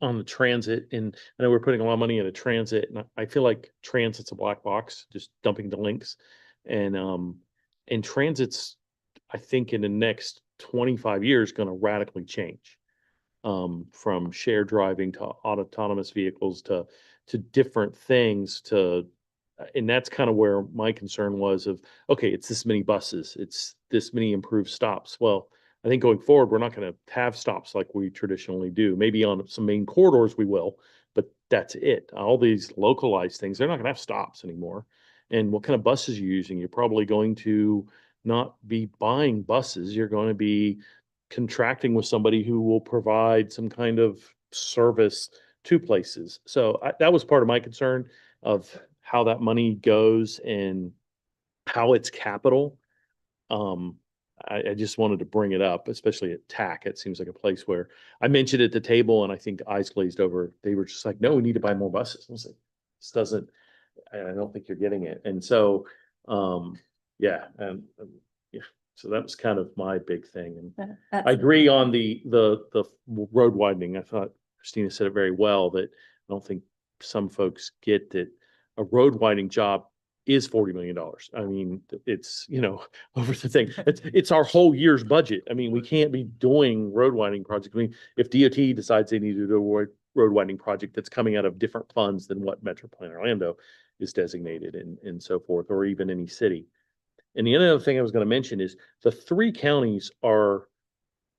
on the transit, and I know we're putting a lot of money into transit, and I feel like transit's a black box, just dumping the links. And transit's, I think in the next 25 years, gonna radically change. From shared driving to autonomous vehicles to different things and that's kind of where my concern was of, okay, it's this many buses, it's this many improved stops. Well, I think going forward, we're not going to have stops like we traditionally do. Maybe on some main corridors we will, but that's it. All these localized things, they're not going to have stops anymore. And what kind of buses you're using? You're probably going to not be buying buses. You're going to be contracting with somebody who will provide some kind of service to places. So that was part of my concern of how that money goes and how it's capital. I just wanted to bring it up, especially at TAC. It seems like a place where I mentioned at the table and I think eyes glazed over. They were just like, no, we need to buy more buses. I was like, this doesn't, I don't think you're getting it. And so, yeah. So that was kind of my big thing. And I agree on the road widening. I thought Christina said it very well, that I don't think some folks get that a road widening job is $40 million. I mean, it's, over the thing. It's our whole year's budget. I mean, we can't be doing road widening projects. I mean, if DOT decides they need to do a road widening project that's coming out of different funds than what Metro Plan Orlando is designated and so forth, or even any city. And the other thing I was going to mention is the three counties are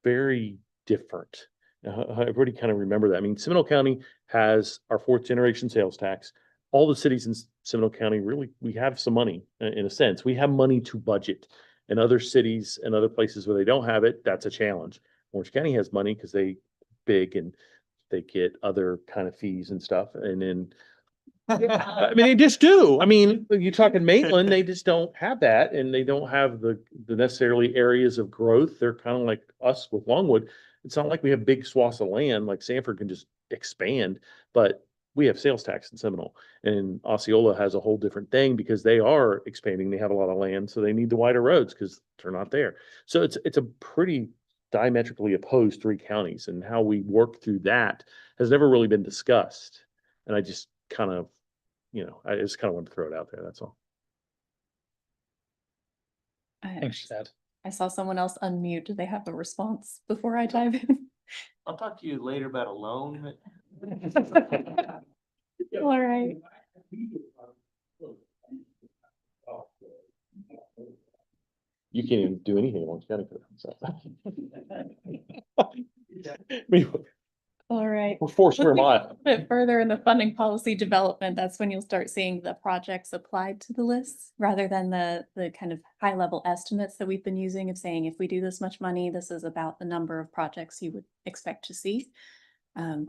very different. Everybody kind of remember that. I mean, Seminole County has our 4th generation sales tax. All the cities in Seminole County, really, we have some money in a sense. We have money to budget. And other cities and other places where they don't have it, that's a challenge. Orange County has money because they big and they get other kind of fees and stuff. And then I mean, they just do. I mean, you're talking Maitland, they just don't have that, and they don't have the necessarily areas of growth. They're kind of like us with Longwood. It's not like we have big swaths of land like Sanford can just expand, but we have sales tax in Seminole, and Osceola has a whole different thing because they are expanding. They have a lot of land, so they need the wider roads because they're not there. So it's a pretty diametrically opposed 3 counties, and how we work through that has never really been discussed. And I just kind of, I just kind of wanted to throw it out there. That's all. Thanks, Chad. I saw someone else unmute. Do they have a response before I dive in? I'll talk to you later about a loan. All right. You can't even do anything in Orange County. All right. We're forced for a Looking mile. bit further in the funding policy development, that's when you'll start seeing the projects applied to the lists rather than the kind of high level estimates that we've been using of saying, if we do this much money, this is about the number of projects you would expect to see.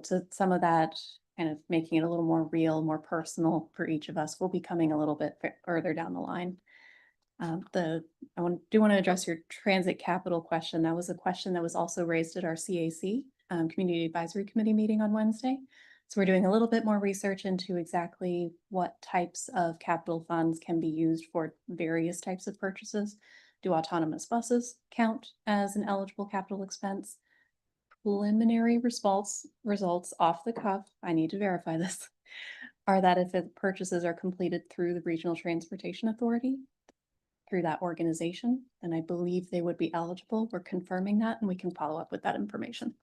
So some of that kind of making it a little more real, more personal for each of us will be coming a little bit further down the line. I want to address your transit capital question. That was a question that was also raised at our CAC, Community Advisory Committee meeting on Wednesday. So we're doing a little bit more research into exactly what types of capital funds can be used for various types of purchases. Do autonomous buses count as an eligible capital expense? Preliminary results off the cuff, I need to verify this, are that if the purchases are completed through the Regional Transportation Authority, through that organization, then I believe they would be eligible. We're confirming that, and we can follow up with that information.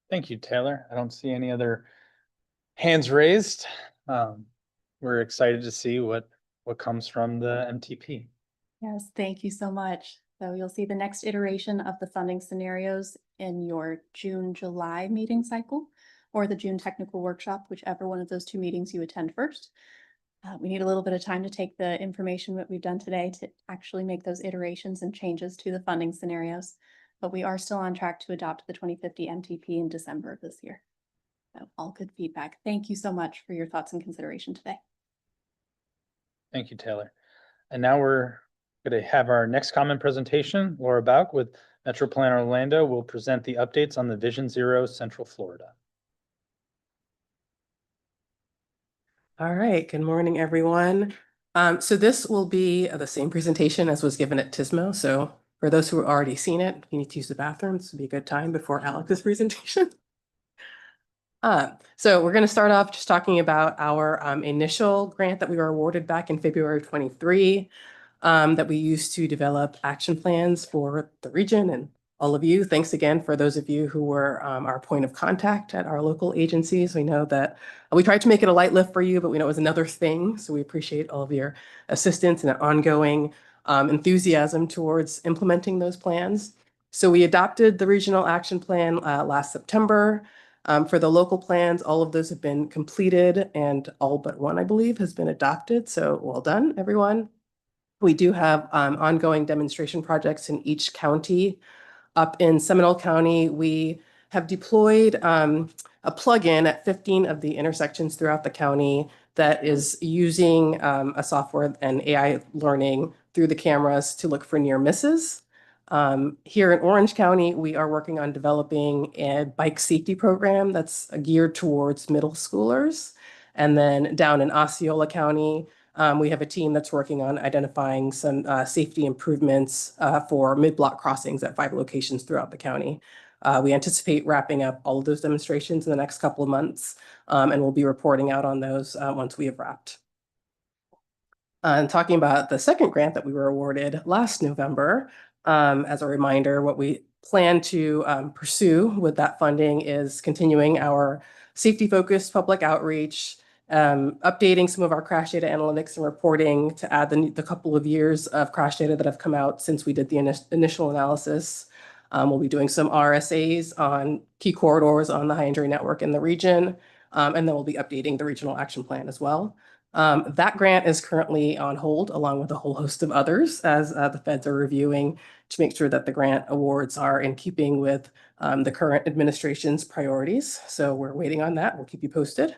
Thank you, Taylor. I don't see any other hands raised. We're excited to see what comes from the MTP. Yes, thank you so much. So you'll see the next iteration of the funding scenarios in your June, July meeting cycle, or the June technical workshop, whichever one of those two meetings you attend first. We need a little bit of time to take the information that we've done today to actually make those iterations and changes to the funding scenarios, but we are still on track to adopt the 2050 MTP in December of this year. So all good feedback. Thank you so much for your thoughts and consideration today. Thank you, Taylor. And now we're going to have our next comment presentation. Laura Bauk with Metro Plan Orlando will present the updates on the Vision Zero Central Florida. All right, good morning, everyone. So this will be the same presentation as was given at TISMO. So for those who have already seen it, if you need to use the bathroom, this would be a good time before Alex's presentation. So we're going to start off just talking about our initial grant that we were awarded back in February of 23 that we used to develop action plans for the region and all of you. Thanks again for those of you who were our point of contact at our local agencies. We know that we tried to make it a light lift for you, but we know it was another thing. So we appreciate all of your assistance and ongoing enthusiasm towards implementing those plans. So we adopted the regional action plan last September. For the local plans, all of those have been completed and all but one, I believe, has been adopted. So well done, everyone. We do have ongoing demonstration projects in each county. Up in Seminole County, we have deployed a plugin at 15 of the intersections throughout the county that is using a software and AI learning through the cameras to look for near misses. Here in Orange County, we are working on developing a bike safety program that's geared towards middle schoolers. And then down in Osceola County, we have a team that's working on identifying some safety improvements for mid-block crossings at 5 locations throughout the county. We anticipate wrapping up all of those demonstrations in the next couple of months, and we'll be reporting out on those once we have wrapped. And talking about the second grant that we were awarded last November, as a reminder, what we plan to pursue with that funding is continuing our safety-focused public outreach, updating some of our crash data analytics and reporting to add the couple of years of crash data that have come out since we did the initial analysis. We'll be doing some RSAs on key corridors on the high injury network in the region, and then we'll be updating the regional action plan as well. That grant is currently on hold along with a whole host of others as the feds are reviewing to make sure that the grant awards are in keeping with the current administration's priorities. So we're waiting on that. We'll keep you posted.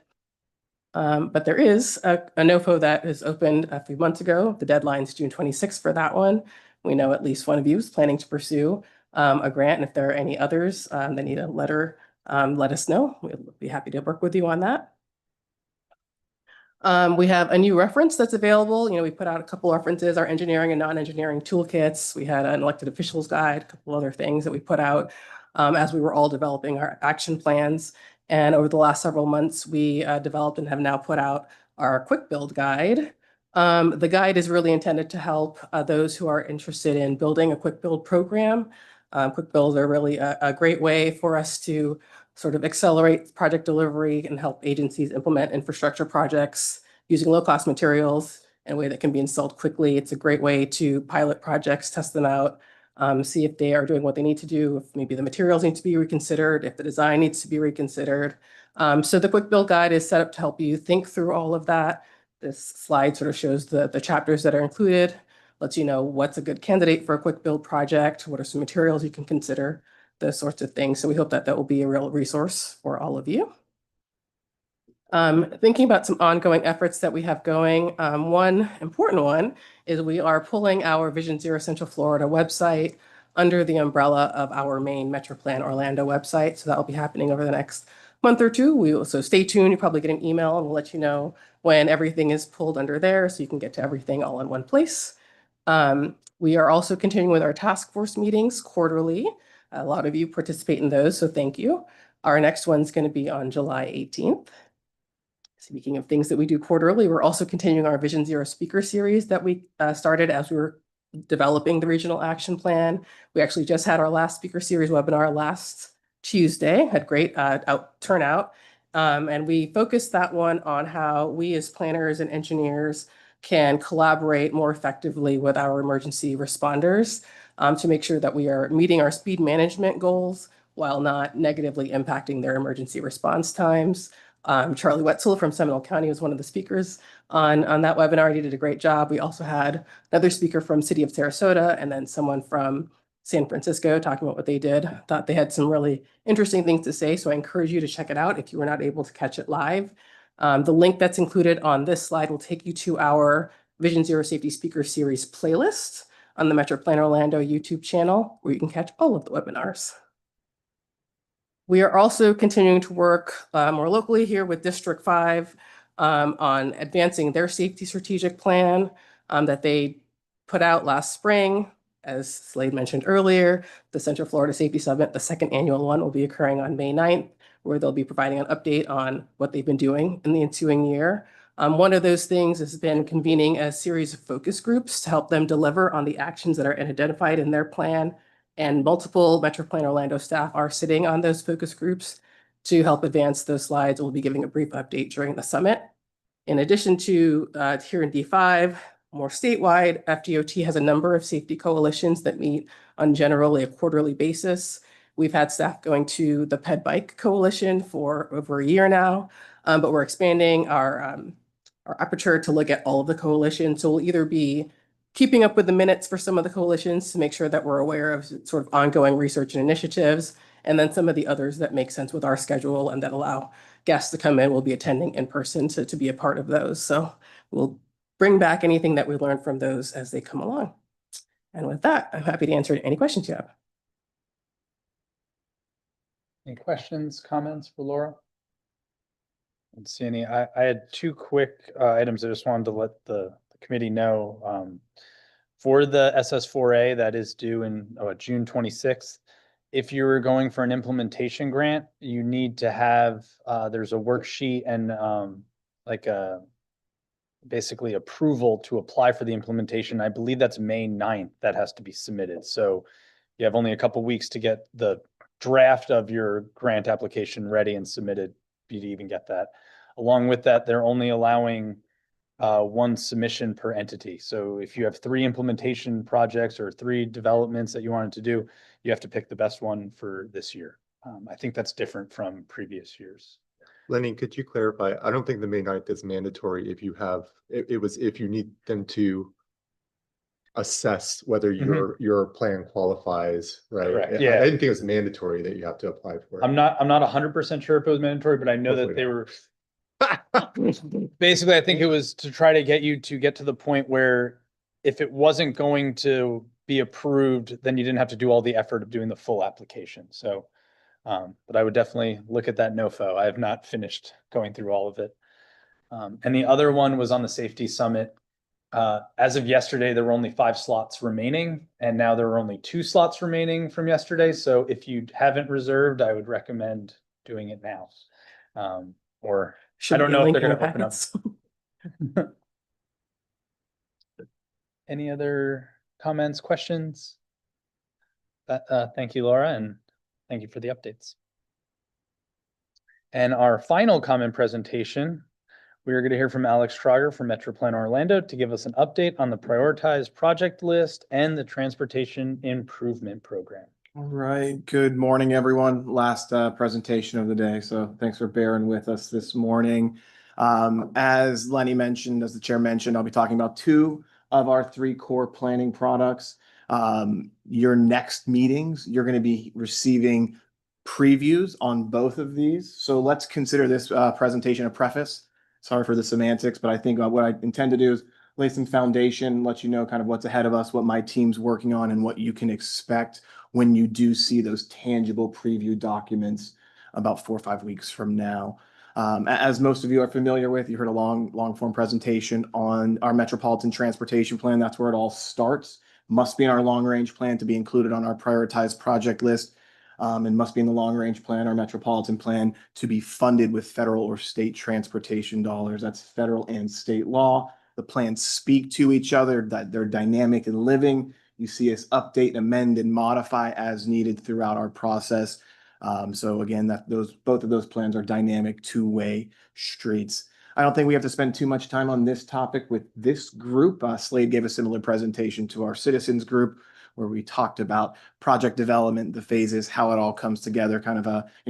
But there is a NOFO that is opened a few months ago. The deadline's June 26th for that one. We know at least one of you is planning to pursue a grant. And if there are any others that need a letter, let us know. We'll be happy to work with you on that. We have a new reference that's available. We put out a couple references, our engineering and non-engineering toolkits. We had an elected officials guide, a couple other things that we put out as we were all developing our action plans. And over the last several months, we developed and have now put out our quick build guide. The guide is really intended to help those who are interested in building a quick build program. Quick builds are really a great way for us to sort of accelerate project delivery and help agencies implement infrastructure projects using low-cost materials in a way that can be installed quickly. It's a great way to pilot projects, test them out, see if they are doing what they need to do, if maybe the materials need to be reconsidered, if the design needs to be reconsidered. So the quick build guide is set up to help you think through all of that. This slide sort of shows the chapters that are included, lets you know what's a good candidate for a quick build project, what are some materials you can consider. those sorts of things. So we hope that that will be a real resource for all of you. Thinking about some ongoing efforts that we have going, one important one is we are pulling our Vision Zero Central Florida website under the umbrella of our main Metro Plan Orlando website. So that will be happening over the next month or two. So stay tuned. You'll probably get an email and we'll let you know when everything is pulled under there so you can get to everything all in one place. We are also continuing with our task force meetings quarterly. A lot of you participate in those, so thank you. Our next one's going to be on July 18th. Speaking of things that we do quarterly, we're also continuing our Vision Zero speaker series that we started as we were developing the regional action plan. We actually just had our last speaker series webinar last Tuesday, had great turnout. And we focused that one on how we as planners and engineers can collaborate more effectively with our emergency responders to make sure that we are meeting our speed management goals while not negatively impacting their emergency response times. Charlie Wetzel from Seminole County was one of the speakers on that webinar. He did a great job. We also had another speaker from City of Sarasota and then someone from San Francisco talking about what they did. Thought they had some really interesting things to say, so I encourage you to check it out if you were not able to catch it live. The link that's included on this slide will take you to our Vision Zero Safety Speaker Series playlist on the Metro Plan Orlando YouTube channel, where you can catch all of the webinars. We are also continuing to work more locally here with District 5 on advancing their safety strategic plan that they put out last spring. As Slade mentioned earlier, the Central Florida Safety Summit, the second annual one, will be occurring on May 9th, where they'll be providing an update on what they've been doing in the ensuing year. One of those things has been convening a series of focus groups to help them deliver on the actions that are identified in their plan. And multiple Metro Plan Orlando staff are sitting on those focus groups to help advance those slides. We'll be giving a brief update during the summit. In addition to here in D5, more statewide, FDOT has a number of safety coalitions that meet on generally a quarterly basis. We've had staff going to the Ped Bike Coalition for over a year now, but we're expanding our aperture to look at all of the coalitions. So we'll either be keeping up with the minutes for some of the coalitions to make sure that we're aware of sort of ongoing research and initiatives, and then some of the others that make sense with our schedule and that allow guests to come in. We'll be attending in person to be a part of those. So we'll bring back anything that we learned from those as they come along. And with that, I'm happy to answer any questions you have. Any questions, comments for Laura? I don't see any. I had two quick items I just wanted to let the committee know. For the SS4A that is due in June 26th, if you're going for an implementation grant, you need to have, there's a worksheet and like a basically approval to apply for the implementation. I believe that's May 9th that has to be submitted. So you have only a couple weeks to get the draft of your grant application ready and submitted for you to even get that. Along with that, they're only allowing one submission per entity. So if you have 3 implementation projects or 3 developments that you wanted to do, you have to pick the best one for this year. I think that's different from previous years. Lenny, could you clarify? I don't think the May 9th is mandatory if you have, it was if you need them to assess whether your plan qualifies, right? Correct, yeah. I didn't think it was mandatory that you have to apply for it. I'm not 100% sure if it was mandatory, but I know that they were basically, I think it was to try to get you to get to the point where if it wasn't going to be approved, then you didn't have to do all the effort of doing the full application. So, but I would definitely look at that NOFO. I have not finished going through all of it. And the other one was on the safety summit. As of yesterday, there were only 5 slots remaining, and now there are only 2 slots remaining from yesterday. So if you haven't reserved, I would recommend doing it now. Or I don't know if they're going to open up. Any other comments, questions? Thank you, Laura, and thank you for the updates. And our final comment presentation, we are going to hear from Alex Trager from Metro Plan Orlando to give us an update on the prioritized project list and the transportation improvement program. All right. Good morning, everyone. Last presentation of the day. So thanks for bearing with us this morning. As Lenny mentioned, as the chair mentioned, I'll be talking about 2 of our 3 core planning products. Your next meetings, you're going to be receiving previews on both of these. So let's consider this presentation a preface. Sorry for the semantics, but I think what I intend to do is lay some foundation, let you know kind of what's ahead of us, what my team's working on, and what you can expect when you do see those tangible preview documents about 4 or 5 weeks from now. As most of you are familiar with, you heard a long form presentation on our Metropolitan Transportation Plan. That's where it all starts. Must be in our long range plan to be included on our prioritized project list. And must be in the long range plan, our metropolitan plan, to be funded with federal or state transportation dollars. That's federal and state law. The plans speak to each other, that they're dynamic and living. You see us update, amend, and modify as needed throughout our process. So again, both of those plans are dynamic two-way streets. I don't think we have to spend too much time on this topic with this group. Slade gave a similar presentation to our citizens group, where we talked about project development, the phases, how it all comes together, kind of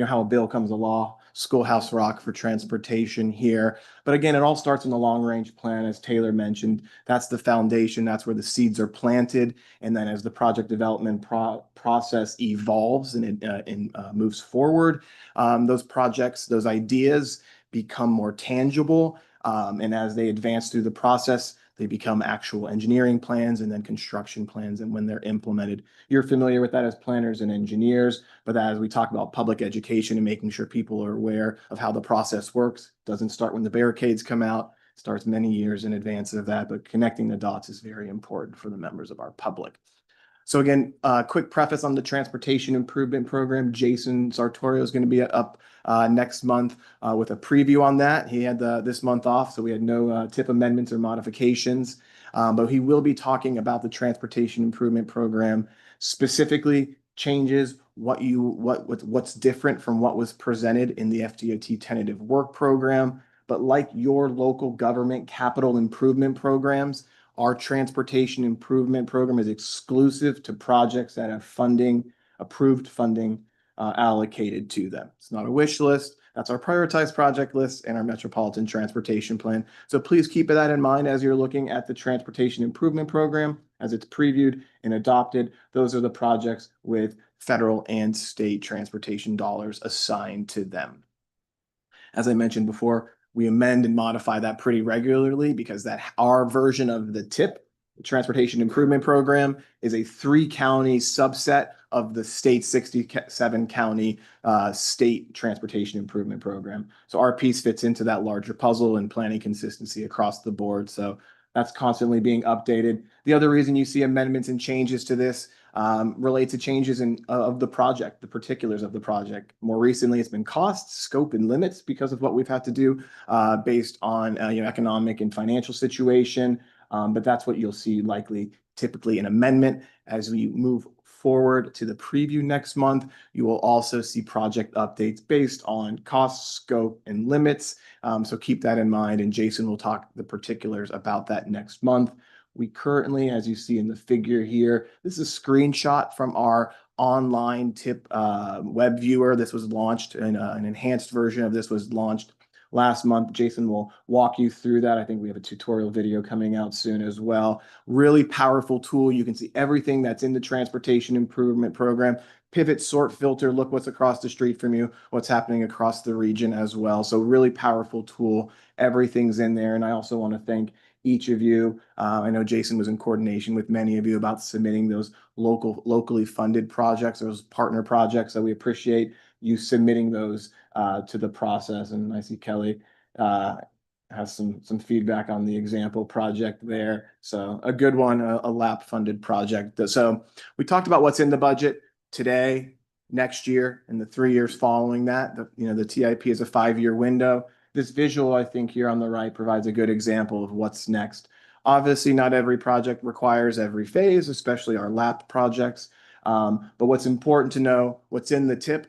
how a bill comes to law, schoolhouse rock for transportation here. But again, it all starts in the long range plan, as Taylor mentioned. That's the foundation. That's where the seeds are planted. And then as the project development process evolves and it moves forward, those projects, those ideas become more tangible. And as they advance through the process, they become actual engineering plans and then construction plans. And when they're implemented, you're familiar with that as planners and engineers. But as we talk about public education and making sure people are aware of how the process works, doesn't start when the barricades come out, it starts many years in advance of that. But connecting the dots is very important for the members of our public. So again, quick preface on the transportation improvement program. Jason Sartorio is going to be up next month with a preview on that. He had this month off, so we had no tip amendments or modifications. But he will be talking about the transportation improvement program, specifically changes, what's different from what was presented in the FDOT tentative work program. But like your local government capital improvement programs, our transportation improvement program is exclusive to projects that have approved funding allocated to them. It's not a wish list. That's our prioritized project list and our metropolitan transportation plan. So please keep that in mind as you're looking at the transportation improvement program, as it's previewed and adopted. Those are the projects with federal and state transportation dollars assigned to them. As I mentioned before, we amend and modify that pretty regularly because our version of the TIP, the Transportation Improvement Program, is a 3-county subset of the state 67-county state transportation improvement program. So our piece fits into that larger puzzle and planning consistency across the board. So that's constantly being updated. The other reason you see amendments and changes to this relate to changes of the project, the particulars of the project. More recently, it's been costs, scope, and limits because of what we've had to do based on economic and financial situation. But that's what you'll see typically an amendment. As we move forward to the preview next month, you will also see project updates based on cost, scope, and limits. So keep that in mind, and Jason will talk the particulars about that next month. We currently, as you see in the figure here, this is a screenshot from our online TIP web viewer. This was launched, and an enhanced version of this was launched last month. Jason will walk you through that. I think we have a tutorial video coming out soon as well. Really powerful tool. You can see everything that's in the transportation improvement program. Pivot, sort, filter, look what's across the street from you, what's happening across the region as well. So really powerful tool. Everything's in there. And I also want to thank each of you. I know Jason was in coordination with many of you about submitting those locally funded projects, those partner projects. So we appreciate you submitting those to the process. And I see Kelly has some feedback on the example project there. So a good one, a LAP funded project. So we talked about what's in the budget today, next year, and the 3 years following that. The TIP is a 5-year window. This visual, I think, here on the right provides a good example of what's next. Obviously, not every project requires every phase, especially our LAP projects. But what's important to know, what's in the TIP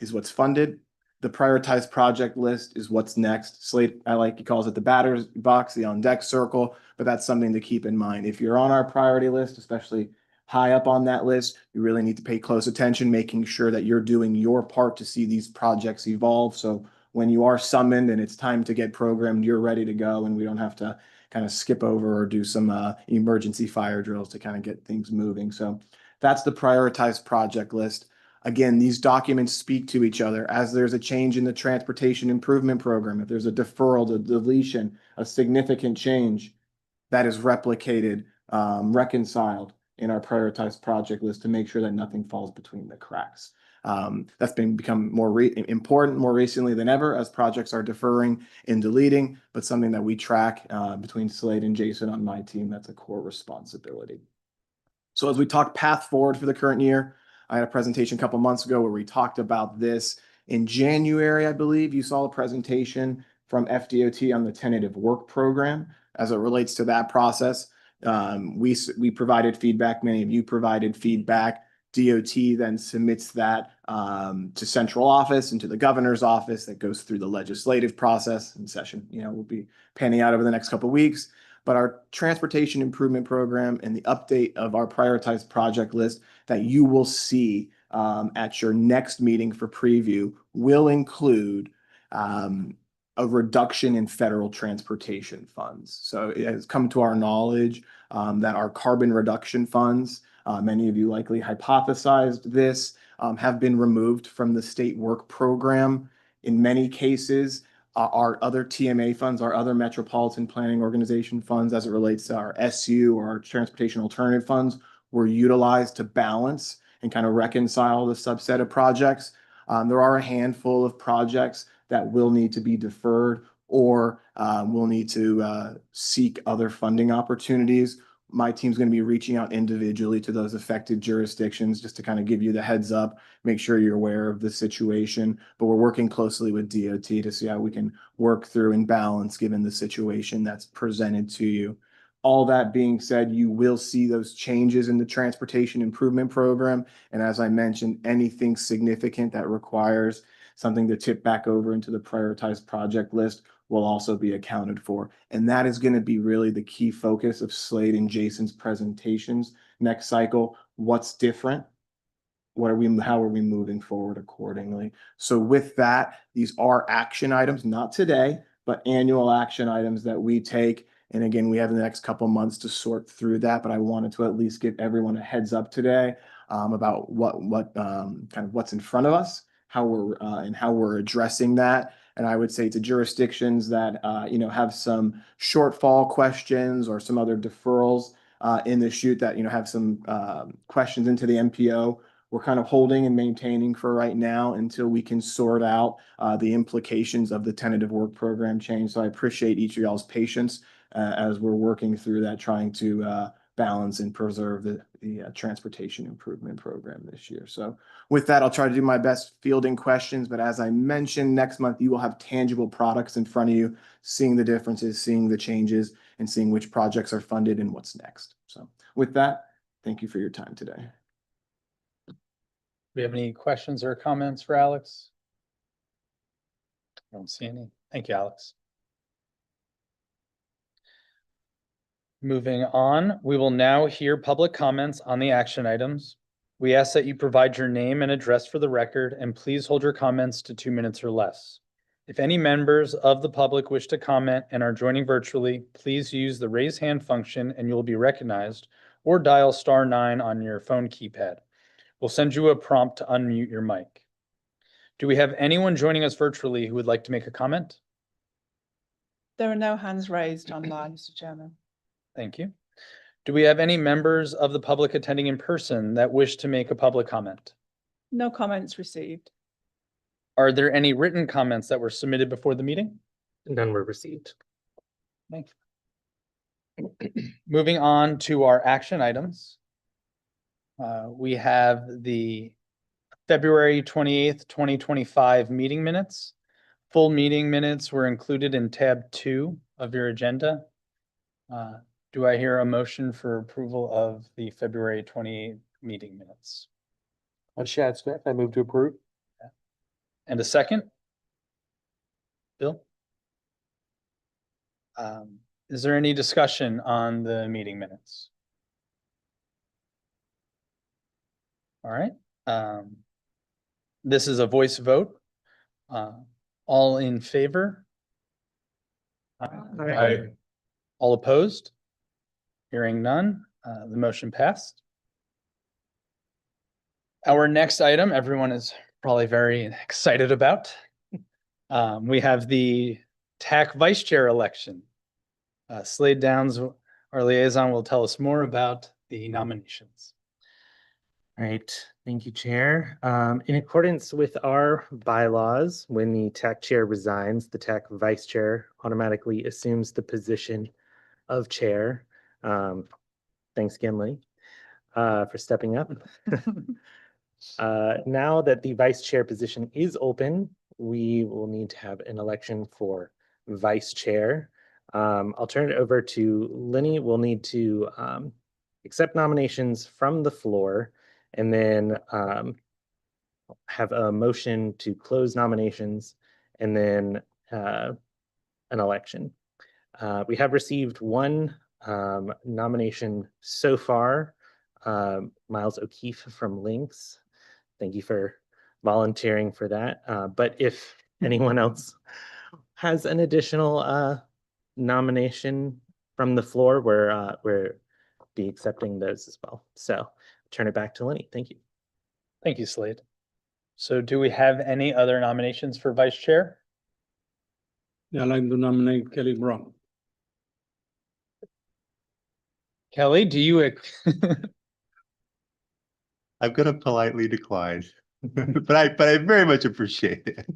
is what's funded. The prioritized project list is what's next. Slate, he calls it the batter's box, the on deck circle, but that's something to keep in mind. If you're on our priority list, especially high up on that list, you really need to pay close attention, making sure that you're doing your part to see these projects evolve. So when you are summoned and it's time to get programmed, you're ready to go, and we don't have to kind of skip over or do some emergency fire drills to kind of get things moving. So that's the prioritized project list. Again, these documents speak to each other. As there's a change in the transportation improvement program, if there's a deferral, a deletion, a significant change, that is replicated, reconciled in our prioritized project list to make sure that nothing falls between the cracks. That's become more important more recently than ever as projects are deferring and deleting, but something that we track between Slade and Jason on my team. That's a core responsibility. So as we talk path forward for the current year, I had a presentation a couple months ago where we talked about this. In January, I believe you saw a presentation from FDOT on the tentative work program as it relates to that process. We provided feedback. Many of you provided feedback. DOT then submits that to central office and to the governor's office. That goes through the legislative process and session. Will be panning out over the next couple of weeks. But our transportation improvement program and the update of our prioritized project list that you will see at your next meeting for preview will include a reduction in federal transportation funds. So it has come to our knowledge that our carbon reduction funds, many of you likely hypothesized this, have been removed from the state work program. In many cases, our other TMA funds, our other Metropolitan Planning Organization funds, as it relates to our SU or our Transportation Alternative Funds, were utilized to balance and kind of reconcile the subset of projects. There are a handful of projects that will need to be deferred or will need to seek other funding opportunities. My team's going to be reaching out individually to those affected jurisdictions just to kind of give you the heads up, make sure you're aware of the situation. But we're working closely with DOT to see how we can work through and balance given the situation that's presented to you. All that being said, you will see those changes in the transportation improvement program. And as I mentioned, anything significant that requires something to tip back over into the prioritized project list will also be accounted for. And that is going to be really the key focus of Slade and Jason's presentations next cycle. What's different? How are we moving forward accordingly? So with that, these are action items, not today, but annual action items that we take. And again, we have the next couple months to sort through that, but I wanted to at least give everyone a heads up today about what kind of what's in front of us, how we're addressing that. And I would say to jurisdictions that have some shortfall questions or some other deferrals in the chute that have some questions into the MPO, we're kind of holding and maintaining for right now until we can sort out the implications of the tentative work program change. So I appreciate each of y'all's patience as we're working through that, trying to balance and preserve the transportation improvement program this year. So with that, I'll try to do my best fielding questions. But as I mentioned, next month, you will have tangible products in front of you, seeing the differences, seeing the changes, and seeing which projects are funded and what's next. So with that, thank you for your time today. Do we have any questions or comments for Alex? I don't see any. Thank you, Alex. Moving on, we will now hear public comments on the action items. We ask that you provide your name and address for the record, and please hold your comments to 2 minutes or less. If any members of the public wish to comment and are joining virtually, please use the raise hand function and you will be recognized, or dial *9 on your phone keypad. We'll send you a prompt to unmute your mic. Do we have anyone joining us virtually who would like to make a comment? There are no hands raised online, Mr. Chairman. Thank you. Do we have any members of the public attending in person that wish to make a public comment? No comments received. Are there any written comments that were submitted before the meeting? None were received. Thank you. Moving on to our action items. We have the February 28th, 2025 meeting minutes. Full meeting minutes were included in tab 2 of your agenda. Do I hear a motion for approval of the February 28th meeting minutes? Shad Smith, I move to approve. And a second? Bill? Is there any discussion on the meeting minutes? All right. This is a voice vote. All in favor? Aye. All opposed? Hearing none, the motion passed. Our next item, everyone is probably very excited about. We have the TAC Vice Chair election. Slade Downs, our liaison, will tell us more about the nominations. All right, thank you, Chair. In accordance with our bylaws, when the TAC Chair resigns, the TAC Vice Chair automatically assumes the position of Chair. Thanks, Gimli, for stepping up. Now that the Vice Chair position is open, we will need to have an election for Vice Chair. I'll turn it over to Lenny. We'll need to accept nominations from the floor and then have a motion to close nominations and then an election. We have received one nomination so far, Miles O'Keefe from Lynx. Thank you for volunteering for that. But if anyone else has an additional nomination from the floor, we're be accepting those as well. So turn it back to Lenny. Thank you. Thank you, Slade. So do we have any other nominations for Vice Chair? I'd like to nominate Kelly Brown. Kelly, do you? I'm gonna politely decline, but I very much appreciate it.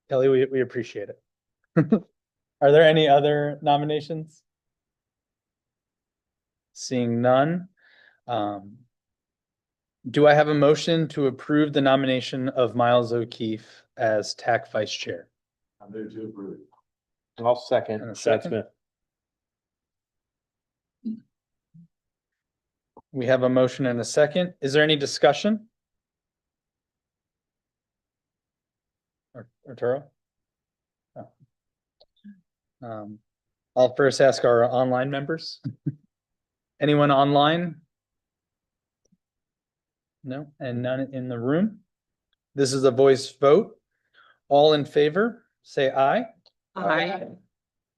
Kelly, we appreciate it. Are there any other nominations? Seeing none. Do I have a motion to approve the nomination of Miles O'Keefe as TAC Vice Chair? I'm there to approve. I'll second. And a Chad second. Smith. We have a motion and a second. Is there any discussion? Arturo? No. I'll first ask our online members. Anyone online? No, and none in the room. This is a voice vote. All in favor, say aye. Aye.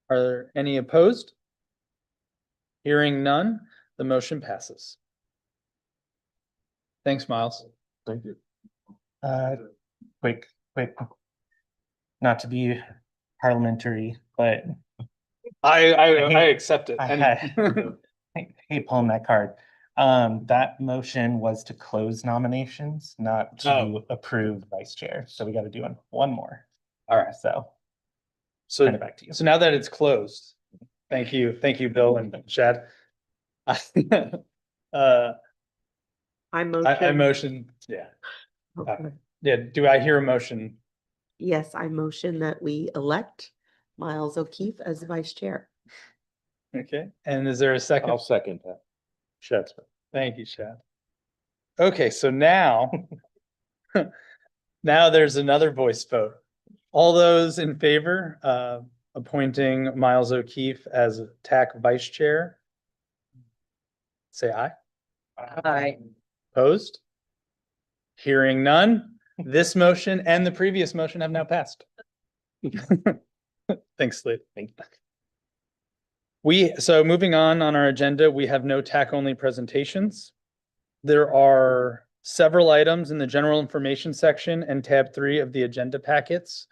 Are there any opposed? Hearing none, the motion passes. Thanks, Miles. Thank you. Quick, not to be parliamentary, but I hate- accept it. I hate pulling that card. That motion was to close nominations, not to approve Vice Chair. So we got to do one more. All right. So So turn it back to you. So now that it's closed, thank you, Bill and Chad. I I motion, motion, yeah. okay. Yeah, do I hear a motion? Yes, I motion that we elect Miles O'Keefe as Vice Chair. Okay, and is there a second? I'll second that. Chad Smith. Thank you, Chad. Okay, so now, now there's another voice vote. All those in favor of appointing Miles O'Keefe as TAC Vice Chair? Say aye. Aye. Opposed? Hearing none, this motion and the previous motion have now passed. Thanks, Slade. Thank you. So moving on our agenda, we have no TAC only presentations. There are several items in the general information section and tab 3 of the agenda packets,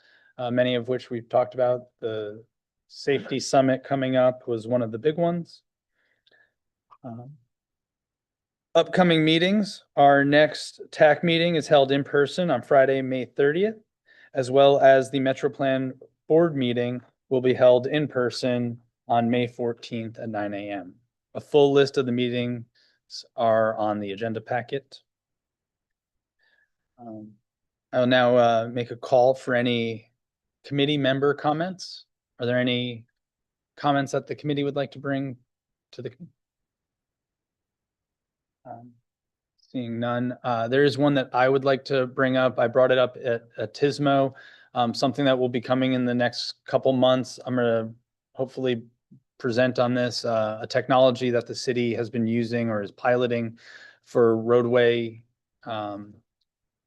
many of which we've talked about. The safety summit coming up was one of the big ones. Upcoming meetings, our next TAC meeting is held in person on Friday, May 30th, as well as the Metro Plan Board meeting will be held in person on May 14th at 9 a.m. A full list of the meetings are on the agenda packet. I'll now make a call for any committee member comments. Are there any comments that the committee would like to bring to the committee? Seeing none, there is one that I would like to bring up. I brought it up at TISMO, something that will be coming in the next couple months. I'm going to hopefully present on this, a technology that the city has been using or is piloting for roadway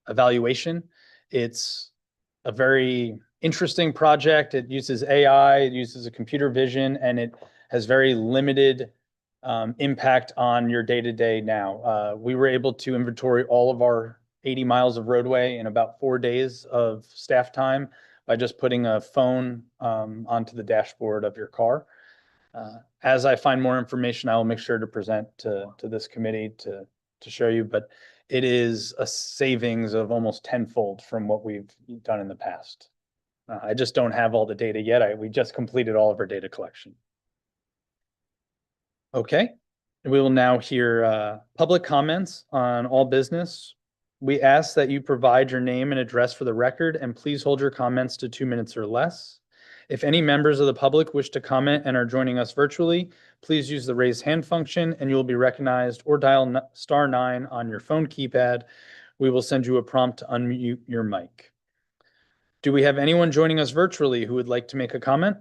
evaluation. It's a very interesting project. It uses AI, it uses a computer vision, and it has very limited impact on your day-to-day now. We were able to inventory all of our 80 miles of roadway in about 4 days of staff time by just putting a phone onto the dashboard of your car. As I find more information, I will make sure to present to this committee to show you, but it is a savings of almost tenfold from what we've done in the past. I just don't have all the data yet. We just completed all of our data collection. Okay, we will now hear public comments on all business. We ask that you provide your name and address for the record, and please hold your comments to 2 minutes or less. If any members of the public wish to comment and are joining us virtually, please use the raise hand function and you will be recognized, or dial *9 on your phone keypad. We will send you a prompt to unmute your mic. Do we have anyone joining us virtually who would like to make a comment?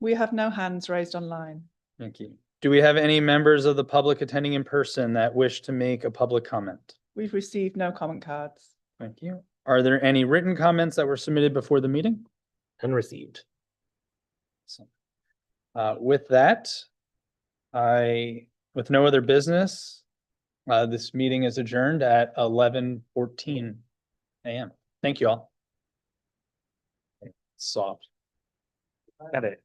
We have no hands raised online. Thank you. Do we have any members of the public attending in person that wish to make a public comment? We've received no comment cards. Thank you. Are there any written comments that were submitted before the meeting? Unreceived. With that, with no other business, this meeting is adjourned at 11:14 a.m. Thank you all. Soft. Got it.